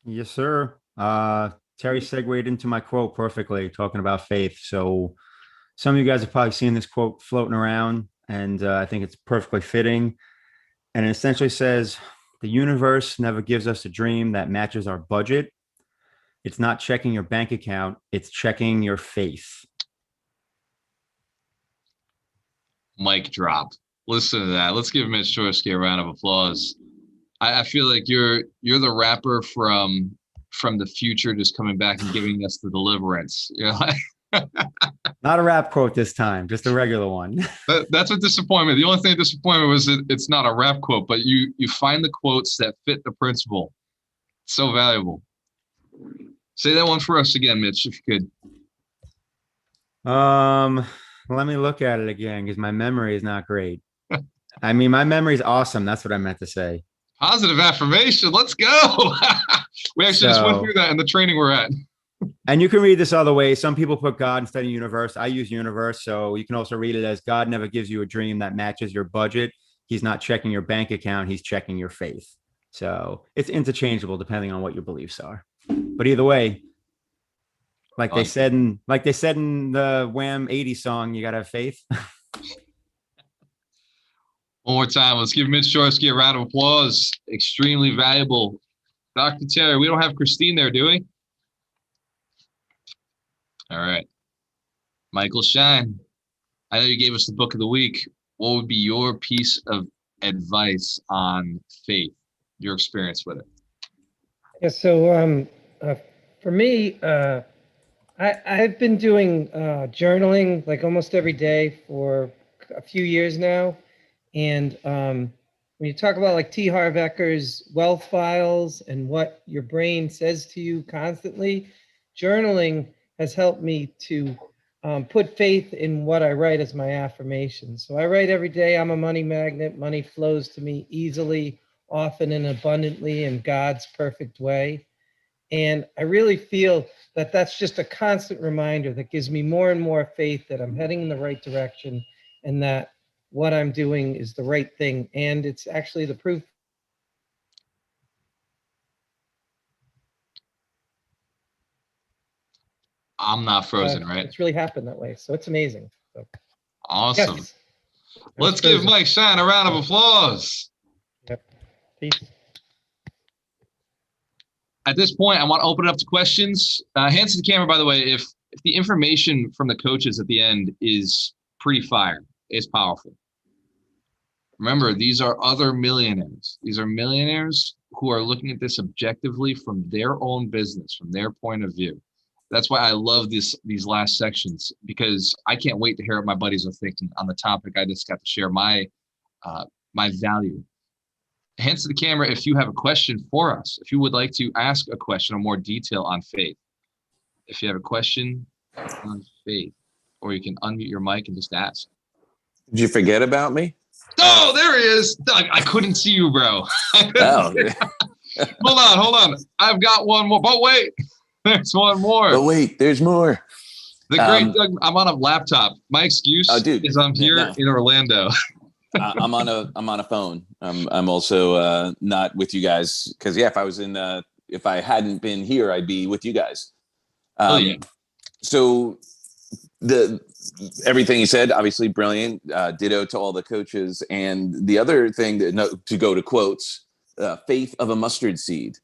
Yes, sir. Terry segued into my quote perfectly, talking about faith. So some of you guys have probably seen this quote floating around, and I think it's perfectly fitting. And it essentially says, the universe never gives us a dream that matches our budget. It's not checking your bank account. It's checking your faith. Mic drop. Listen to that. Let's give Mitch Chorsky a round of applause. I feel like you're the rapper from the future, just coming back and giving us the deliverance. You're like, Not a rap quote this time, just a regular one. that's what disappointment. The only thing disappointment was that it's not a rap quote, but you find the quotes that fit the principle. So valuable. Say that one for us again, Mitch, if you could. Let me look at it again because my memory is not great. I mean, my memory is awesome. That's what I meant to say. Positive affirmation. Let's go. We actually just went through that in the training we're at. And you can read this other way. Some people put God instead of universe. I use universe. So you can also read it as God never gives you a dream that matches your budget. He's not checking your bank account. He's checking your faith. So it's interchangeable depending on what your beliefs are. But either way, like they said in the Wham 80s song, you got to have faith. One more time. Let's give Mitch Chorsky a round of applause. Extremely valuable. Dr. Terry, we don't have Christine there, do we? All right. Michael Shine, I know you gave us the book of the week. What would be your piece of advice on faith, your experience with it? Yeah, so for me, I've been doing journaling like almost every day for a few years now. And when you talk about like T. Harv Eker's wealth files and what your brain says to you constantly, journaling has helped me to put faith in what I write as my affirmation. So I write every day, I'm a money magnet. Money flows to me easily, often and abundantly in God's perfect way. And I really feel that that's just a constant reminder that gives me more and more faith that I'm heading in the right direction and that what I'm doing is the right thing. And it's actually the proof. I'm not frozen, right? It's really happened that way. So it's amazing. So, awesome. Yes. Let's give Mike Shine a round of applause. Yep. Peace. At this point, I want to open it up to questions. Hands to the camera, by the way, if the information from the coaches at the end is pretty fire, it's powerful. Remember, these are other millionaires. These are millionaires who are looking at this objectively from their own business, from their point of view. That's why I love these last sections, because I can't wait to hear what my buddies are thinking on the topic I just got to share my value. Hands to the camera if you have a question for us, if you would like to ask a question or more detail on faith. If you have a question on faith, or you can unmute your mic and just ask. Did you forget about me? Oh, there he is. Doug, I couldn't see you, bro. Oh. Hold on. I've got one more. But wait, there's one more. But wait, there's more. The great Doug, I'm on a laptop. My excuse is I'm here in Orlando. I'm on a phone. I'm also not with you guys because if I hadn't been here, I'd be with you guys. So everything you said, obviously brilliant. Ditto to all the coaches. And the other thing to go to quotes, faith of a mustard seed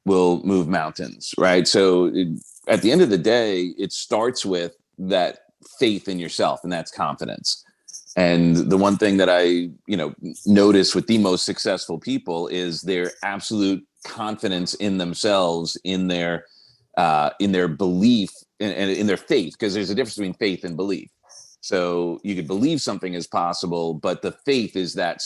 will move mountains, right? So at the end of the day, it starts with that faith in yourself, and that's confidence. And the one thing that I, notice with the most successful people is their absolute confidence in themselves, in their belief and in their faith, because there's a difference between faith and belief. So you could believe something is possible, but the faith is that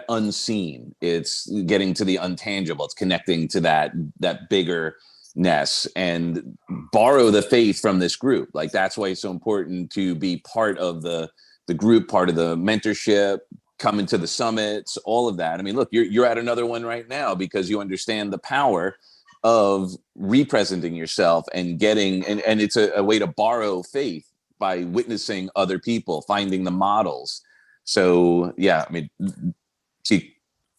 unseen. It's getting to the untangible. It's connecting to that biggerness, and borrow the faith from this group. Like, that's why it's so important to be part of the group, part of the mentorship, coming to the summits, all of that. I mean, look, you're at another one right now because you understand the power of representing yourself and getting, and it's a way to borrow faith by witnessing other people, finding the models. So yeah, I mean, see,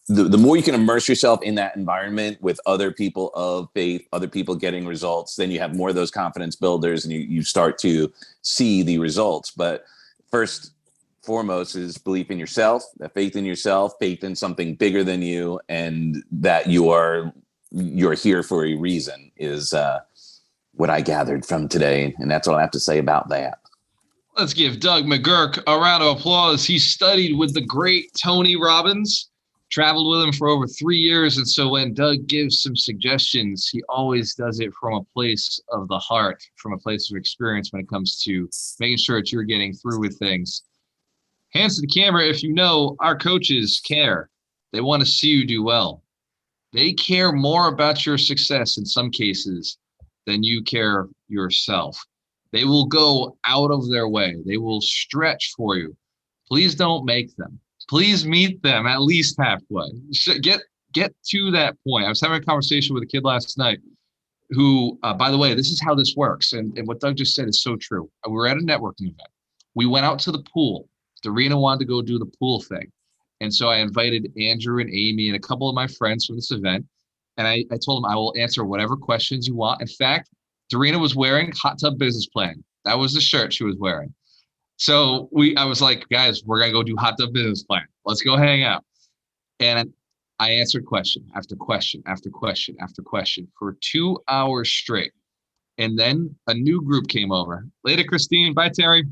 the more you can immerse yourself in that environment with other people of faith, other people getting results, then you have more of those confidence builders and you start to see the results. But first foremost is belief in yourself, faith in yourself, faith in something bigger than you, and that you're here for a reason is what I gathered from today. And that's all I have to say about that. Let's give Doug McGurk a round of applause. He studied with the great Tony Robbins, traveled with him for over 3 years. And so when Doug gives some suggestions, he always does it from a place of the heart, from a place of experience when it comes to making sure that you're getting through with things. Hands to the camera if you know our coaches care. They want to see you do well. They care more about your success in some cases than you care yourself. They will go out of their way. They will stretch for you. Please don't make them. Please meet them at least halfway. Get to that point. I was having a conversation with a kid last night who, by the way, this is how this works. And what Doug just said is so true. We were at a networking event. We went out to the pool. Darina wanted to go do the pool thing. And so I invited Andrew and Amy and a couple of my friends from this event. And I told them I will answer whatever questions you want. In fact, Darina was wearing Hot Tub Business Plan. That was the shirt she was wearing. So I was like, guys, we're going to go do Hot Tub Business Plan. Let's go hang out. And I answered question after question after question after question for 2 hours straight. And then a new group came over. Later, Christine. Bye, Terry.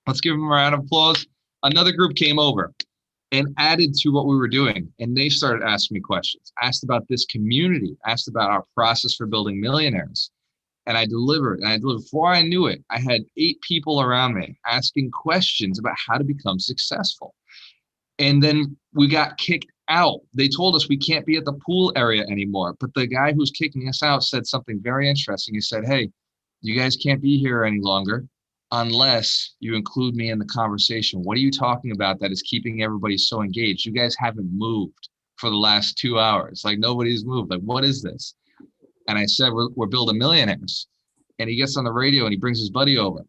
Let's give them a round of applause. Another group came over and added to what we were doing. And they started asking me questions, asked about this community, asked about our process for building millionaires. And I delivered. And I delivered. Before I knew it, I had 8 people around me asking questions about how to become successful. And then we got kicked out. They told us we can't be at the pool area anymore. But the guy who's kicking us out said something very interesting. He said, hey, you guys can't be here any longer unless you include me in the conversation. What are you talking about that is keeping everybody so engaged? You guys haven't moved for the last 2 hours. Like nobody's moved. Like, what is this? And I said, we're building millionaires. And he gets on the radio and he brings his buddy over.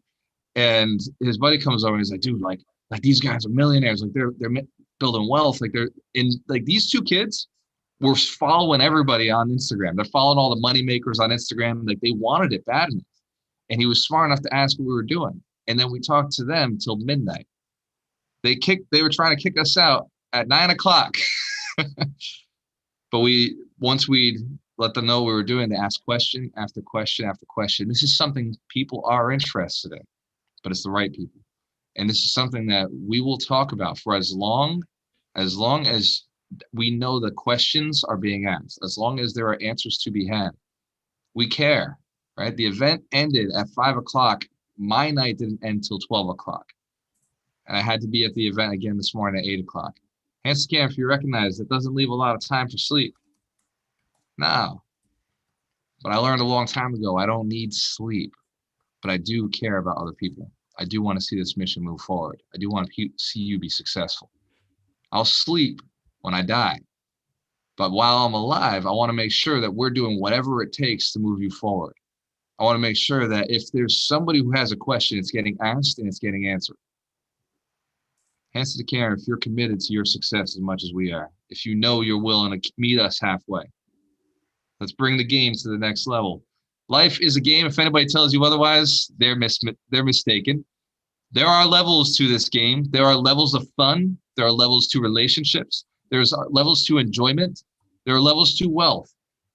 And his buddy comes over and he's like, dude, like these guys are millionaires. Like they're building wealth. Like they're in, like these 2 kids were following everybody on Instagram. They're following all the money makers on Instagram. Like they wanted it bad enough. And he was smart enough to ask what we were doing. And then we talked to them till midnight. They were trying to kick us out at 9 o'clock. But once we let them know what we were doing, they asked question after question after question. This is something people are interested in, but it's the right people. And this is something that we will talk about for as long as we know the questions are being asked, as long as there are answers to be had. We care, right? The event ended at 5 o'clock. My night didn't end till 12 o'clock. And I had to be at the event again this morning at 8 o'clock. Hands to camera if you recognize it doesn't leave a lot of time for sleep. No. But I learned a long time ago, I don't need sleep, but I do care about other people. I do want to see this mission move forward. I do want to see you be successful. I'll sleep when I die. But while I'm alive, I want to make sure that we're doing whatever it takes to move you forward. I want to make sure that if there's somebody who has a question, it's getting asked and it's getting answered. Hands to the camera if you're committed to your success as much as we are. If you know you're willing to meet us halfway. Let's bring the game to the next level. Life is a game. If anybody tells you otherwise, they're mistaken. There are levels to this game. There are levels of fun. There are levels to relationships. There's levels to enjoyment. There are levels to wealth.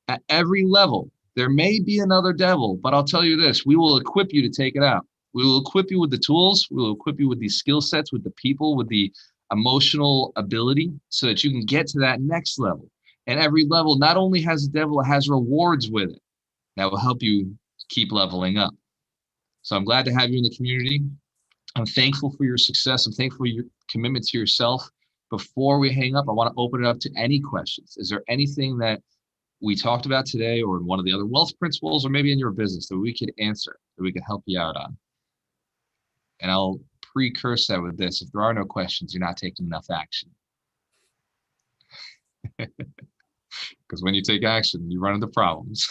At every level, there may be another devil, but I'll tell you this, we will equip you to take it out. We will equip you with the tools. We will equip you with these skill sets, with the people, with the emotional ability so that you can get to that next level. And every level not only has a devil, it has rewards with it that will help you keep leveling up. So I'm glad to have you in the community. I'm thankful for your success. I'm thankful for your commitment to yourself. Before we hang up, I want to open it up to any questions. Is there anything that we talked about today or in one of the other wealth principles or maybe in your business that we could answer, that we could help you out on? And I'll precurse that with this. If there are no questions, you're not taking enough action. Because when you take action, you run into problems.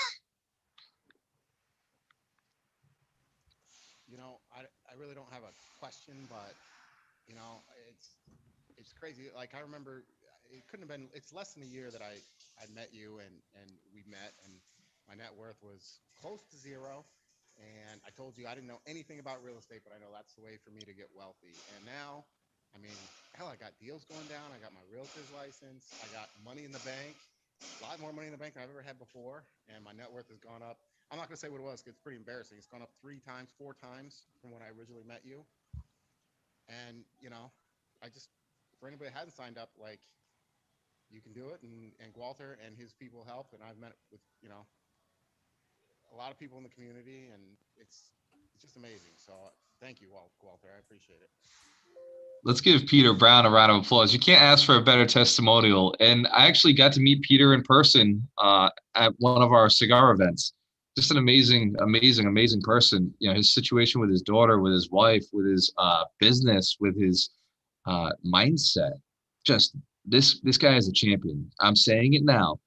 I really don't have a question, but it's crazy. Like I remember, it couldn't have been. It's less than a year that I met you and we met, and my net worth was close to zero. And I told you I didn't know anything about real estate, but I know that's the way for me to get wealthy. And now, I mean, hell, I got deals going down. I got my realtor's license. I got money in the bank, a lot more money in the bank than I've ever had before. And my net worth has gone up. I'm not going to say what it was, 'cause it's pretty embarrassing. It's gone up 3 times, 4 times from when I originally met you. And, you know, I just, for anybody that hasn't signed up, like, you can do it. And Gualter and his people help. And I've met with, you know, a lot of people in the community, and it's just amazing. So thank you, Gualter. I appreciate it. Let's give Peter Brown a round of applause. You can't ask for a better testimonial. And I actually got to meet Peter in person at one of our cigar events. Just an amazing, amazing, amazing person. You know, his situation with his daughter, with his wife, with his business, with his mindset. Just this guy is a champion. I'm saying it now,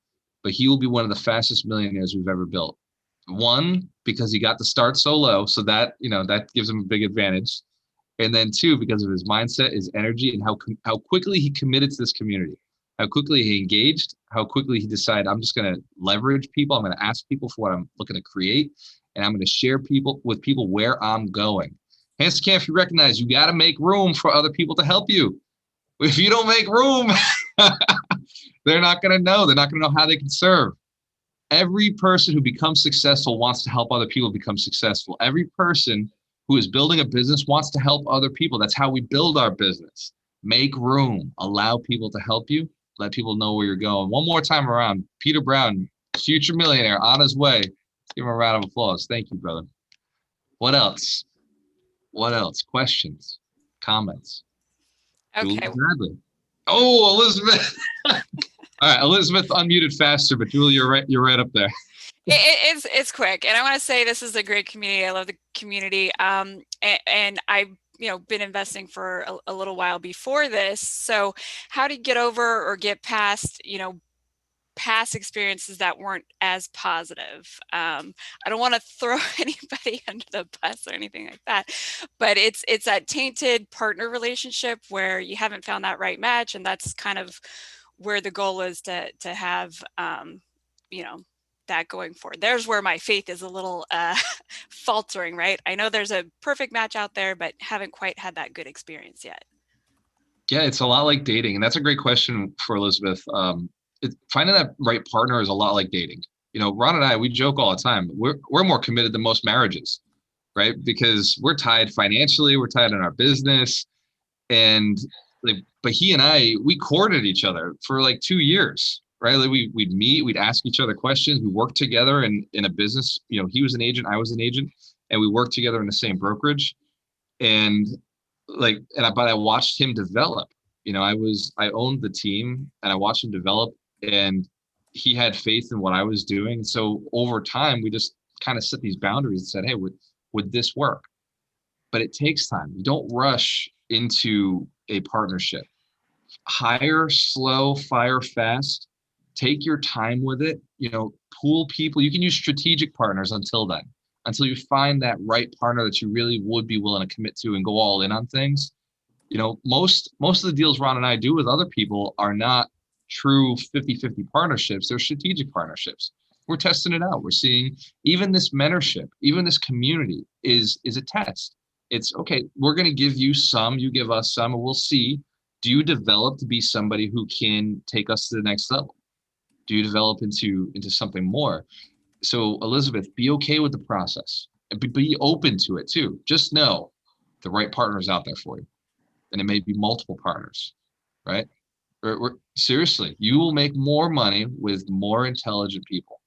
but he will be one of the fastest millionaires we've ever built. One, because he got to start so low, so that, you know, that gives him a big advantage. And then two, because of his mindset, his energy, and how quickly he committed to this community, how quickly he engaged, how quickly he decided, I'm just going to leverage people. I'm going to ask people for what I'm looking to create, and I'm going to share with people where I'm going. Hence, if you recognize, you got to make room for other people to help you. If you don't make room, they're not going to know. They're not going to know how they can serve. Every person who becomes successful wants to help other people become successful. Every person who is building a business wants to help other people. That's how we build our business. Make room. Allow people to help you. Let people know where you're going. One more time around. Peter Brown, future millionaire, on his way. Give him a round of applause. Thank you, brother. What else? What else? Questions? Comments? Okay. Julie Bradley. Oh, Elizabeth. All right, Elizabeth unmuted faster, but Julie, you're right up there. It's quick, and I want to say this is a great community. I love the community, and I've been investing for a little while before this. So how to get over or get past past experiences that weren't as positive. I don't want to throw anybody under the bus or anything like that, but it's that tainted partner relationship where you haven't found that right match, and that's kind of where the goal is to have that going forward. There's where my faith is a little faltering, right? I know there's a perfect match out there, but haven't quite had that good experience yet. Yeah, it's a lot like dating. And that's a great question for Elizabeth. Finding that right partner is a lot like dating. You know, Ron and I, we joke all the time. We're more committed than most marriages, right? Because we're tied financially, we're tied in our business. And but he and I, we courted each other for like 2 years, right? Like we'd meet, we'd ask each other questions. We worked together in a business. You know, he was an agent, I was an agent, and we worked together in the same brokerage. And but I watched him develop. You know, I owned the team, and I watched him develop, and he had faith in what I was doing. So over time, we just kind of set these boundaries and said, hey, would this work? But it takes time. You don't rush into a partnership. Hire slow, fire fast. Take your time with it. You know, pool people. You can use strategic partners until then, until you find that right partner that you really would be willing to commit to and go all in on things. You know, most of the deals Ron and I do with other people are not true 50-50 partnerships. They're strategic partnerships. We're testing it out. We're seeing even this mentorship, even this community is a test. It's okay. We're going to give you some, you give us some, and we'll see. Do you develop to be somebody who can take us to the next level? Do you develop into something more? So Elizabeth, be okay with the process and be open to it too. Just know the right partner is out there for you. And it may be multiple partners, right? Seriously, you will make more money with more intelligent people.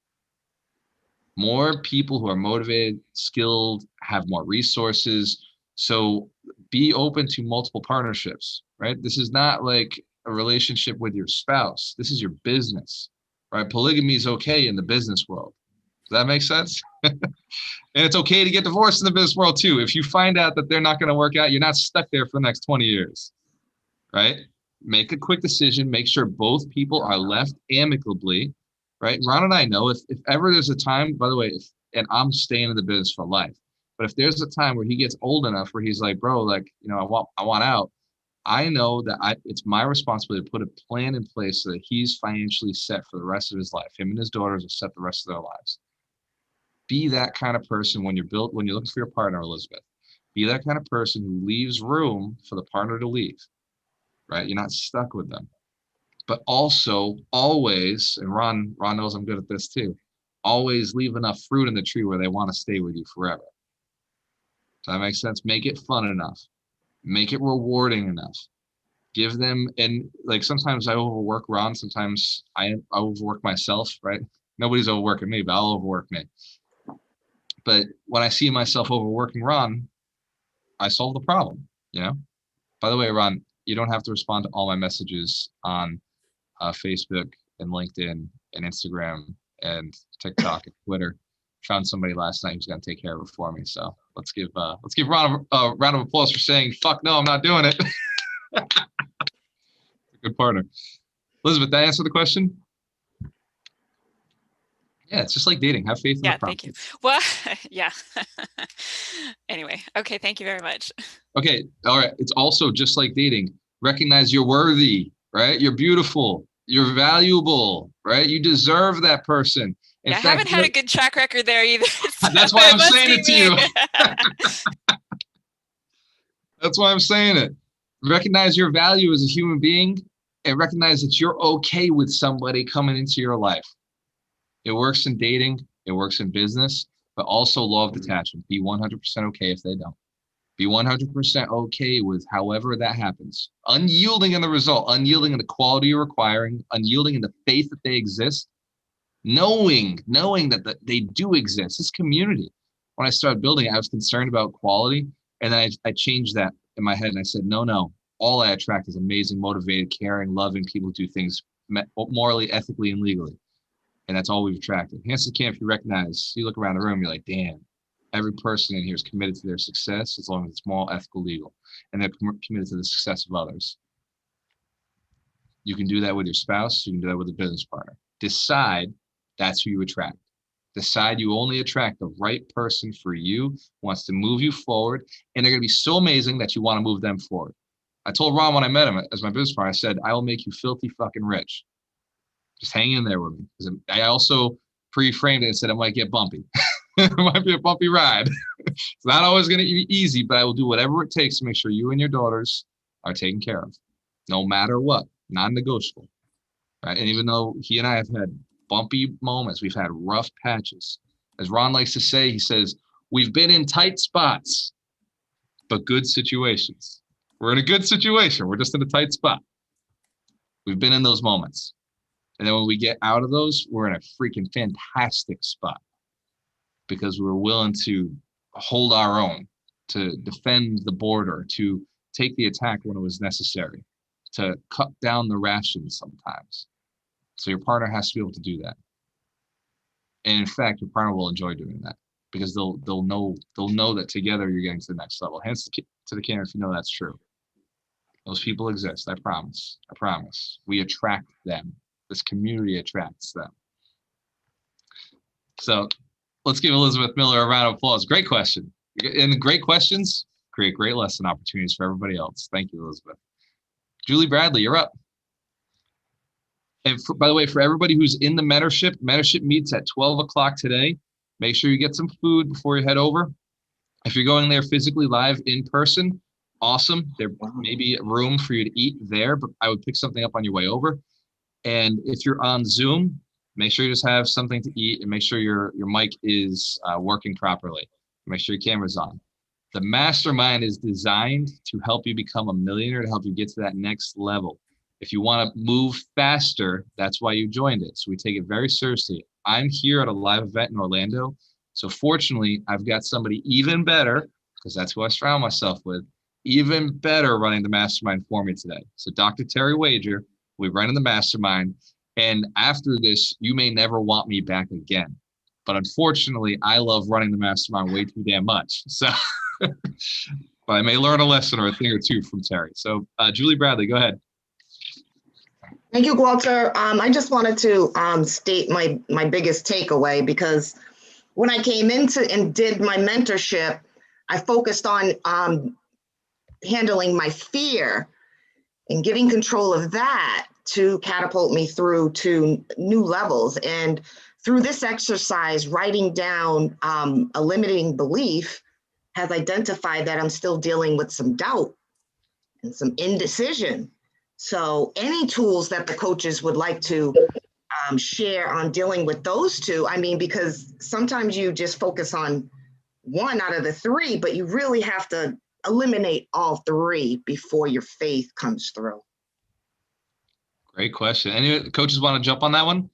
More people who are motivated, skilled, have more resources. So be open to multiple partnerships, right? This is not like a relationship with your spouse. This is your business, right? Polygamy is okay in the business world. Does that make sense? And it's okay to get divorced in the business world too. If you find out that they're not going to work out, you're not stuck there for the next 20 years, right? Make a quick decision. Make sure both people are left amicably, right? Ron and I know if ever there's a time, by the way, and I'm staying in the business for life, but if there's a time where he gets old enough where he's like, bro, like, you know, I want out, I know that it's my responsibility to put a plan in place so that he's financially set for the rest of his life. Him and his daughters are set the rest of their lives. Be that kind of person when you're looking for your partner, Elizabeth. Be that kind of person who leaves room for the partner to leave, right? You're not stuck with them. But also always, and Ron knows I'm good at this too, always leave enough fruit in the tree where they want to stay with you forever. Does that make sense? Make it fun enough. Make it rewarding enough. Give them, and like sometimes I overwork Ron, sometimes I overwork myself, right? Nobody's overworking me, but I'll overwork me. But when I see myself overworking Ron, I solve the problem, you know? By the way, Ron, you don't have to respond to all my messages on Facebook and LinkedIn and Instagram and TikTok and Twitter. Found somebody last night who's going to take care of it for me. So let's give Ron a round of applause for saying, fuck no, I'm not doing it. Good partner. Elizabeth, did I answer the question? Yeah, it's just like dating. Have faith in the process. Thank you. Well, yeah. Anyway, okay, thank you very much. Okay, all right. It's also just like dating. Recognize you're worthy, right? You're beautiful. You're valuable, right? You deserve that person. In fact, I haven't had a good track record there either. So that's why I'm saying it to you. That's why I'm saying it. Recognize your value as a human being and recognize that you're okay with somebody coming into your life. It works in dating. It works in business, but also law of detachment. Be 100% okay if they don't. Be 100% okay with however that happens. Unyielding in the result, unyielding in the quality you're requiring, unyielding in the faith that they exist, knowing that they do exist. This community. When I started building it, I was concerned about quality, and then I changed that in my head, and I said, no. All I attract is amazing, motivated, caring, loving people who do things morally, ethically, and legally. And that's all we've attracted. Hands to the camp, you recognize, you look around the room, you're like, damn, every person in here is committed to their success as long as it's moral, ethical, legal. And they're committed to the success of others. You can do that with your spouse. You can do that with a business partner. Decide that's who you attract. Decide you only attract the right person for you, wants to move you forward, and they're going to be so amazing that you want to move them forward. I told Ron when I met him as my business partner, I said, I will make you filthy fucking rich. Just hang in there with me. Because I also pre-framed it and said it might get bumpy. It might be a bumpy ride. It's not always going to be easy, but I will do whatever it takes to make sure you and your daughters are taken care of, no matter what, non-negotiable. Right? And even though he and I have had bumpy moments, we've had rough patches. As Ron likes to say, he says, we've been in tight spots, but good situations. We're in a good situation. We're just in a tight spot. We've been in those moments. And then when we get out of those, we're in a freaking fantastic spot because we were willing to hold our own, to defend the border, to take the attack when it was necessary, to cut down the rations sometimes. So your partner has to be able to do that. And in fact, your partner will enjoy doing that because they'll know that together you're getting to the next level. Hence to the camera if you know that's true. Those people exist. I promise. I promise. We attract them. This community attracts them. So let's give Elizabeth Miller a round of applause. Great question. And great questions create great lesson opportunities for everybody else. Thank you, Elizabeth. Julie Bradley, you're up. And by the way, for everybody who's in the mentorship meets at 12 o'clock today. Make sure you get some food before you head over. If you're going there physically live in person, awesome. There may be room for you to eat there, but I would pick something up on your way over. And if you're on Zoom, make sure you just have something to eat and make sure your mic is working properly. Make sure your camera's on. The mastermind is designed to help you become a millionaire, to help you get to that next level. If you want to move faster, that's why you joined it. So we take it very seriously. I'm here at a live event in Orlando. So fortunately, I've got somebody even better, because that's who I surround myself with, even better running the mastermind for me today. So Dr. Terry Wager, we're running the mastermind. And after this, you may never want me back again. But unfortunately, I love running the mastermind way too damn much. So, but I may learn a lesson or a thing or two from Terry. So Julie Bradley, go ahead. Thank you, Gualter. I just wanted to state my biggest takeaway, because when I came into and did my mentorship, I focused on handling my fear and getting control of that to catapult me through to new levels. And through this exercise, writing down a limiting belief has identified that I'm still dealing with some doubt and some indecision. So any tools that the coaches would like to share on dealing with those two, I mean, because sometimes you just focus on one out of the three, but you really have to eliminate all three before your faith comes through? Great question. Any coaches want to jump on that one?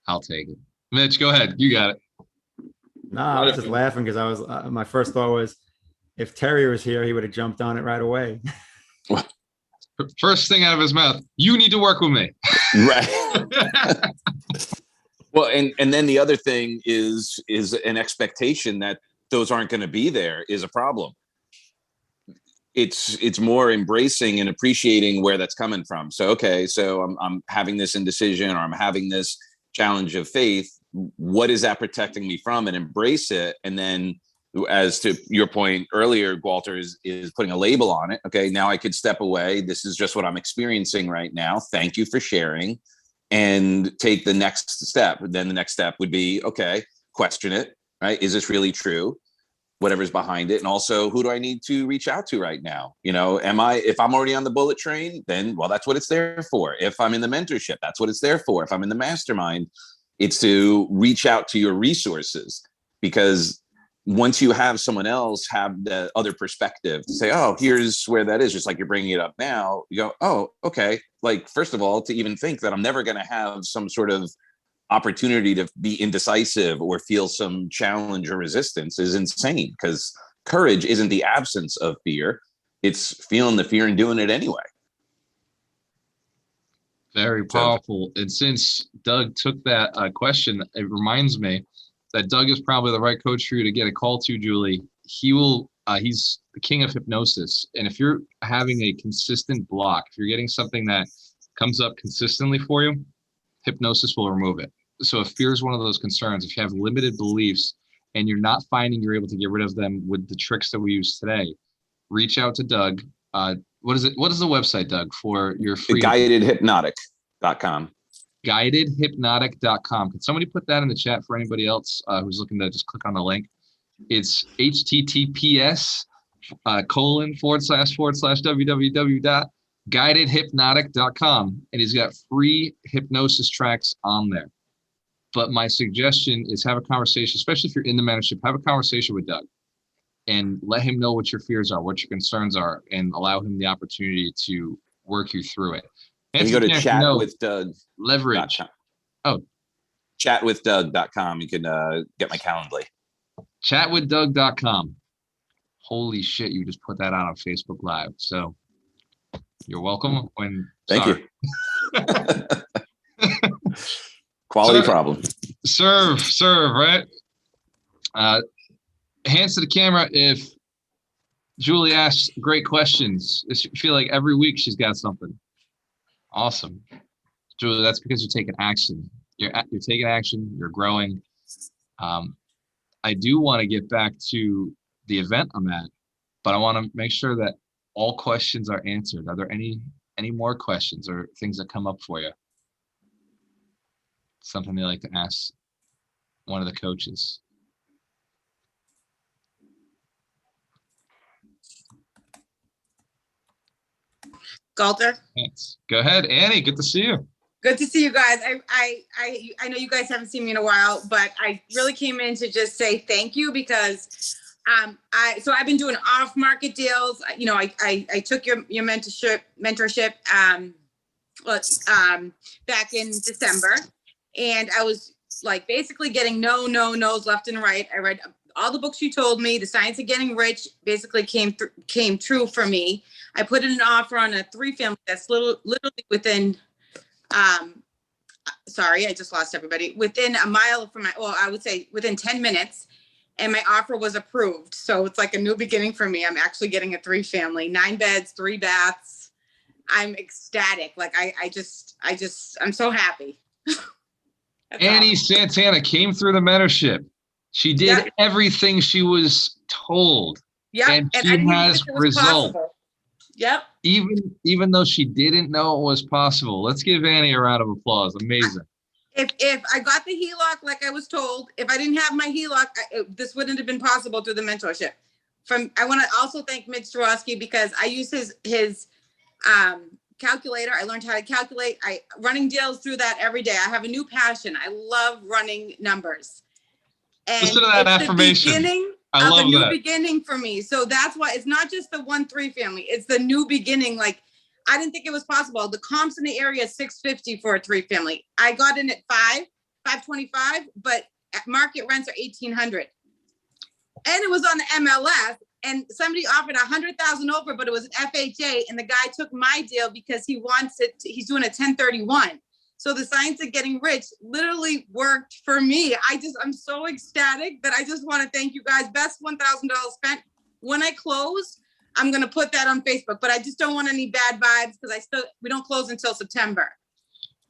I'll take it. Mitch, go ahead. You got it. No, I was just laughing because I was my first thought was if Terry was here, he would have jumped on it right away. First thing out of his mouth, you need to work with me. Right. Well, and then the other thing is an expectation that those aren't going to be there is a problem. It's more embracing and appreciating where that's coming from. So, okay, so I'm having this indecision, or I'm having this challenge of faith. What is that protecting me from? And embrace it. And then, as to your point earlier, Gualter, is putting a label on it. Okay, now I could step away. This is just what I'm experiencing right now. Thank you for sharing. And take the next step. Then the next step would be, okay, question it, right? Is this really true? Whatever's behind it. And also, who do I need to reach out to right now? You know, if I'm already on the bullet train, then, well, that's what it's there for. If I'm in the mentorship, that's what it's there for. If I'm in the mastermind, it's to reach out to your resources, because once you have someone else have the other perspective to say, oh, here's where that is, just like you're bringing it up now, you go, oh, okay. Like, first of all, to even think that I'm never going to have some sort of opportunity to be indecisive or feel some challenge or resistance is insane, because courage isn't the absence of fear. It's feeling the fear and doing it anyway. Very powerful. And since Doug took that question, it reminds me that Doug is probably the right coach for you to get a call to, Julie. He's the king of hypnosis. And if you're having a consistent block, if you're getting something that comes up consistently for you, hypnosis will remove it. So if fear is one of those concerns, if you have limited beliefs and you're not finding you're able to get rid of them with the tricks that we use today, reach out to Doug. What is it? What is the website, Doug, for your free? GuidedHypnotic.com. GuidedHypnotic.com. Can somebody put that in the chat for anybody else who's looking to just click on the link? It's https://www.guidedhypnotic.com, and he's got free hypnosis tracks on there. But my suggestion is have a conversation, especially if you're in the mentorship, have a conversation with Doug and let him know what your fears are, what your concerns are, and allow him the opportunity to work you through it. And you go to chatwithdoug.com. Leverage. Oh, chatwithdoug.com. You can get my Calendly. Chatwithdoug.com. Holy shit, you just put that out on Facebook Live. So you're welcome. Thank you. Quality problem. Serve, right? Hands to the camera if Julie asks great questions. I feel like every week she's got something. Awesome. Julie, that's because you're taking action. You're taking action. You're growing. I do want to get back to the event I'm at, but I want to make sure that all questions are answered. Are there any more questions or things that come up for you? Something they like to ask one of the coaches. Gualter. Thanks. Go ahead, Annie. Good to see you. Good to see you guys. I know you guys haven't seen me in a while, but I really came in to just say thank you, because I've been doing off-market deals. You know, I took your mentorship back in December, and I was like basically getting no's left and right. I read all the books you told me. The Science of Getting Rich basically came true for me. I put in an offer on a 3-family that's literally within, sorry, I just lost everybody, within a mile from I would say within 10 minutes, and my offer was approved. So it's like a new beginning for me. I'm actually getting a 3-family, 9 beds, 3 baths. I'm ecstatic. Like I'm so happy. Annie Santana came through the mentorship. She did everything she was told. Yeah, and she has results. Yep. Even though she didn't know it was possible. Let's give Annie a round of applause. Amazing. If I got the HELOC like I was told, if I didn't have my HELOC, this wouldn't have been possible through the mentorship. I want to also thank Mitch Strowski, because I use his calculator. I learned how to calculate. Running deals through that every day. I have a new passion. I love running numbers. And listen to that affirmation. I of love a new that. beginning for me. So that's why it's not just the 1-3 family. It's the new beginning. Like, I didn't think it was possible. The comps in the area is 650 for a 3 family. I got in at 525, but market rents are 1,800. And it was on the MLS, and somebody offered 100,000 over, but it was an FHA, and the guy took my deal because he wants it. He's doing a 1031. So the science of getting rich literally worked for me. I'm so ecstatic that I just want to thank you guys. Best $1,000 spent. When I close, I'm going to put that on Facebook, but I just don't want any bad vibes because we don't close until September.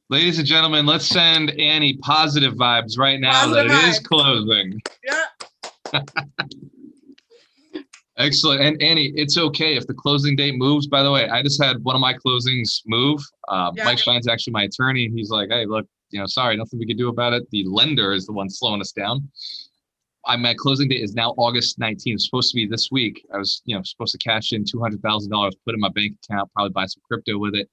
Ladies and gentlemen, let's send Annie positive vibes right now Positive that it is vibes. closing. Yeah. Excellent. And Annie, it's okay if the closing date moves. By the way, I just had one of my closings move. Yeah. Mike Stein's actually my attorney, and he's like, hey, look, sorry, nothing we can do about it. The lender is the one slowing us down. My closing date is now August 19th. It's supposed to be this week. I was, supposed to cash in $200,000, put in my bank account, probably buy some crypto with it.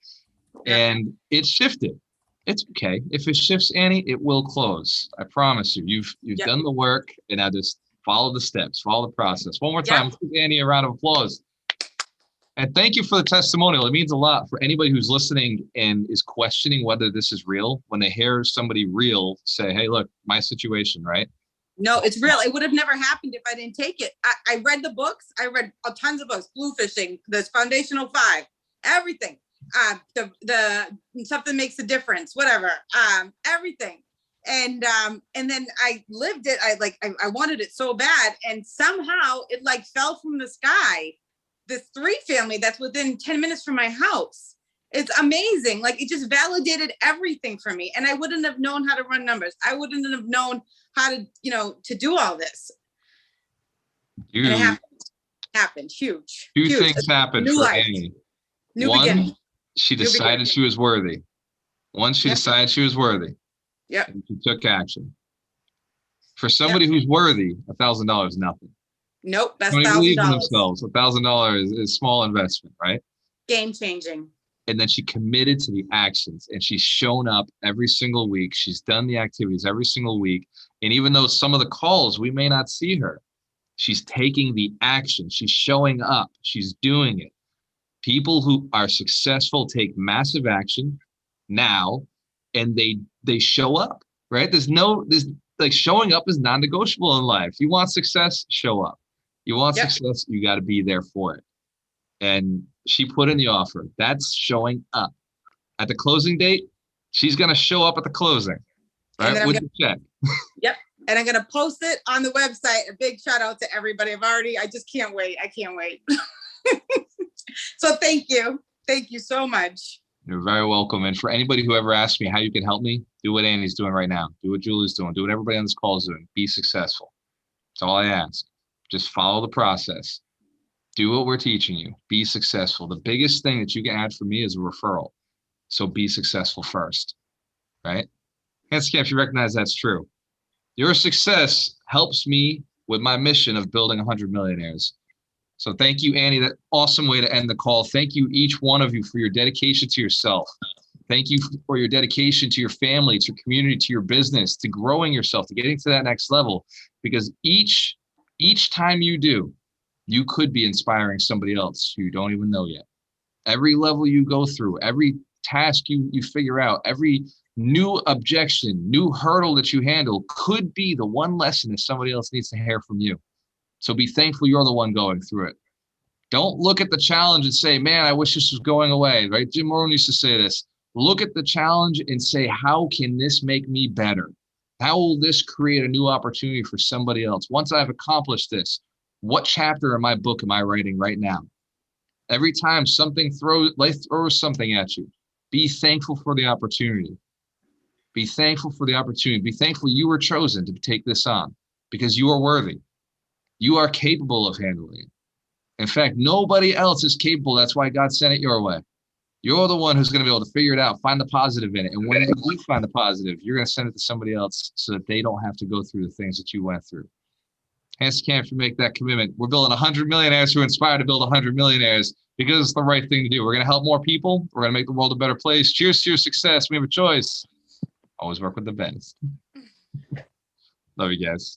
Yeah. And it shifted. It's okay. If it shifts, Annie, it will close. I promise you. You've done the work, and I just follow the steps, follow the process. One more time, let's give Annie a round of applause. And thank you for the testimonial. It means a lot for anybody who's listening and is questioning whether this is real. When they hear somebody real say, hey, look, my situation, right? No, it's real. It would have never happened if I didn't take it. I read the books. I read tons of books, Blue Fishing, this Foundational 5, everything. The Something Makes a Difference, whatever, everything. And then I lived it. I wanted it so bad. And somehow it fell from the sky. This 3 family that's within 10 minutes from my house. It's amazing. It just validated everything for me. And I wouldn't have known how to run numbers. I wouldn't have known how to, to do all this. And it happened. Huge. Two things happened for Annie. New One, beginning. she decided she was worthy. Once she decided she was worthy. Yep. She took action. For somebody who's worthy, $1,000 is nothing. Nope, that's Somebody believes in $1,000. themselves. $1,000 is small investment, right? Game changing. And then she committed to the actions, and she's shown up every single week. She's done the activities every single week. And even though some of the calls, we may not see her, she's taking the action. She's showing up. She's doing it. People who are successful take massive action now, and they show up, right? There's showing up is non-negotiable in life. You want success, show up. You want success, you got to be there for it. And she put in the offer. That's showing up. At the closing date, she's going to show up at the closing, right? With the check. Yep. And I'm going to post it on the website. A big shout out to everybody. I just can't wait. I can't wait. So thank you. Thank you so much. You're very welcome. And for anybody who ever asks me how you can help me, do what Annie's doing right now. Do what Julie's doing. Do what everybody on this call is doing. Be successful. That's all I ask. Just follow the process. Do what we're teaching you. Be successful. The biggest thing that you can add for me is a referral. So be successful first, right? Hands if you recognize that's true. Your success helps me with my mission of building 100 millionaires. So thank you, Annie. That awesome way to end the call. Thank you, each one of you, for your dedication to yourself. Thank you for your dedication to your family, to your community, to your business, to growing yourself, to getting to that next level. Because each time you do, you could be inspiring somebody else who you don't even know yet. Every level you go through, every task you figure out, every new objection, new hurdle that you handle could be the one lesson that somebody else needs to hear from you. So be thankful you're the one going through it. Don't look at the challenge and say, man, I wish this was going away, right? Jim Rohn used to say this. Look at the challenge and say, how can this make me better? How will this create a new opportunity for somebody else? Once I've accomplished this, what chapter in my book am I writing right now? Every time life throws something at you, be thankful for the opportunity. Be thankful for the opportunity. Be thankful you were chosen to take this on because you are worthy. You are capable of handling it. In fact, nobody else is capable. That's why God sent it your way. You're the one who's going to be able to figure it out, find the positive in it. And when you do find the positive, you're going to send it to somebody else so that they don't have to go through the things that you went through. Hands to if you make that commitment. We're building 100 millionaires who are inspired to build 100 millionaires because it's the right thing to do. We're going to help more people. We're going to make the world a better place. Cheers to your success. We have a choice. Always work with the best. Love you guys.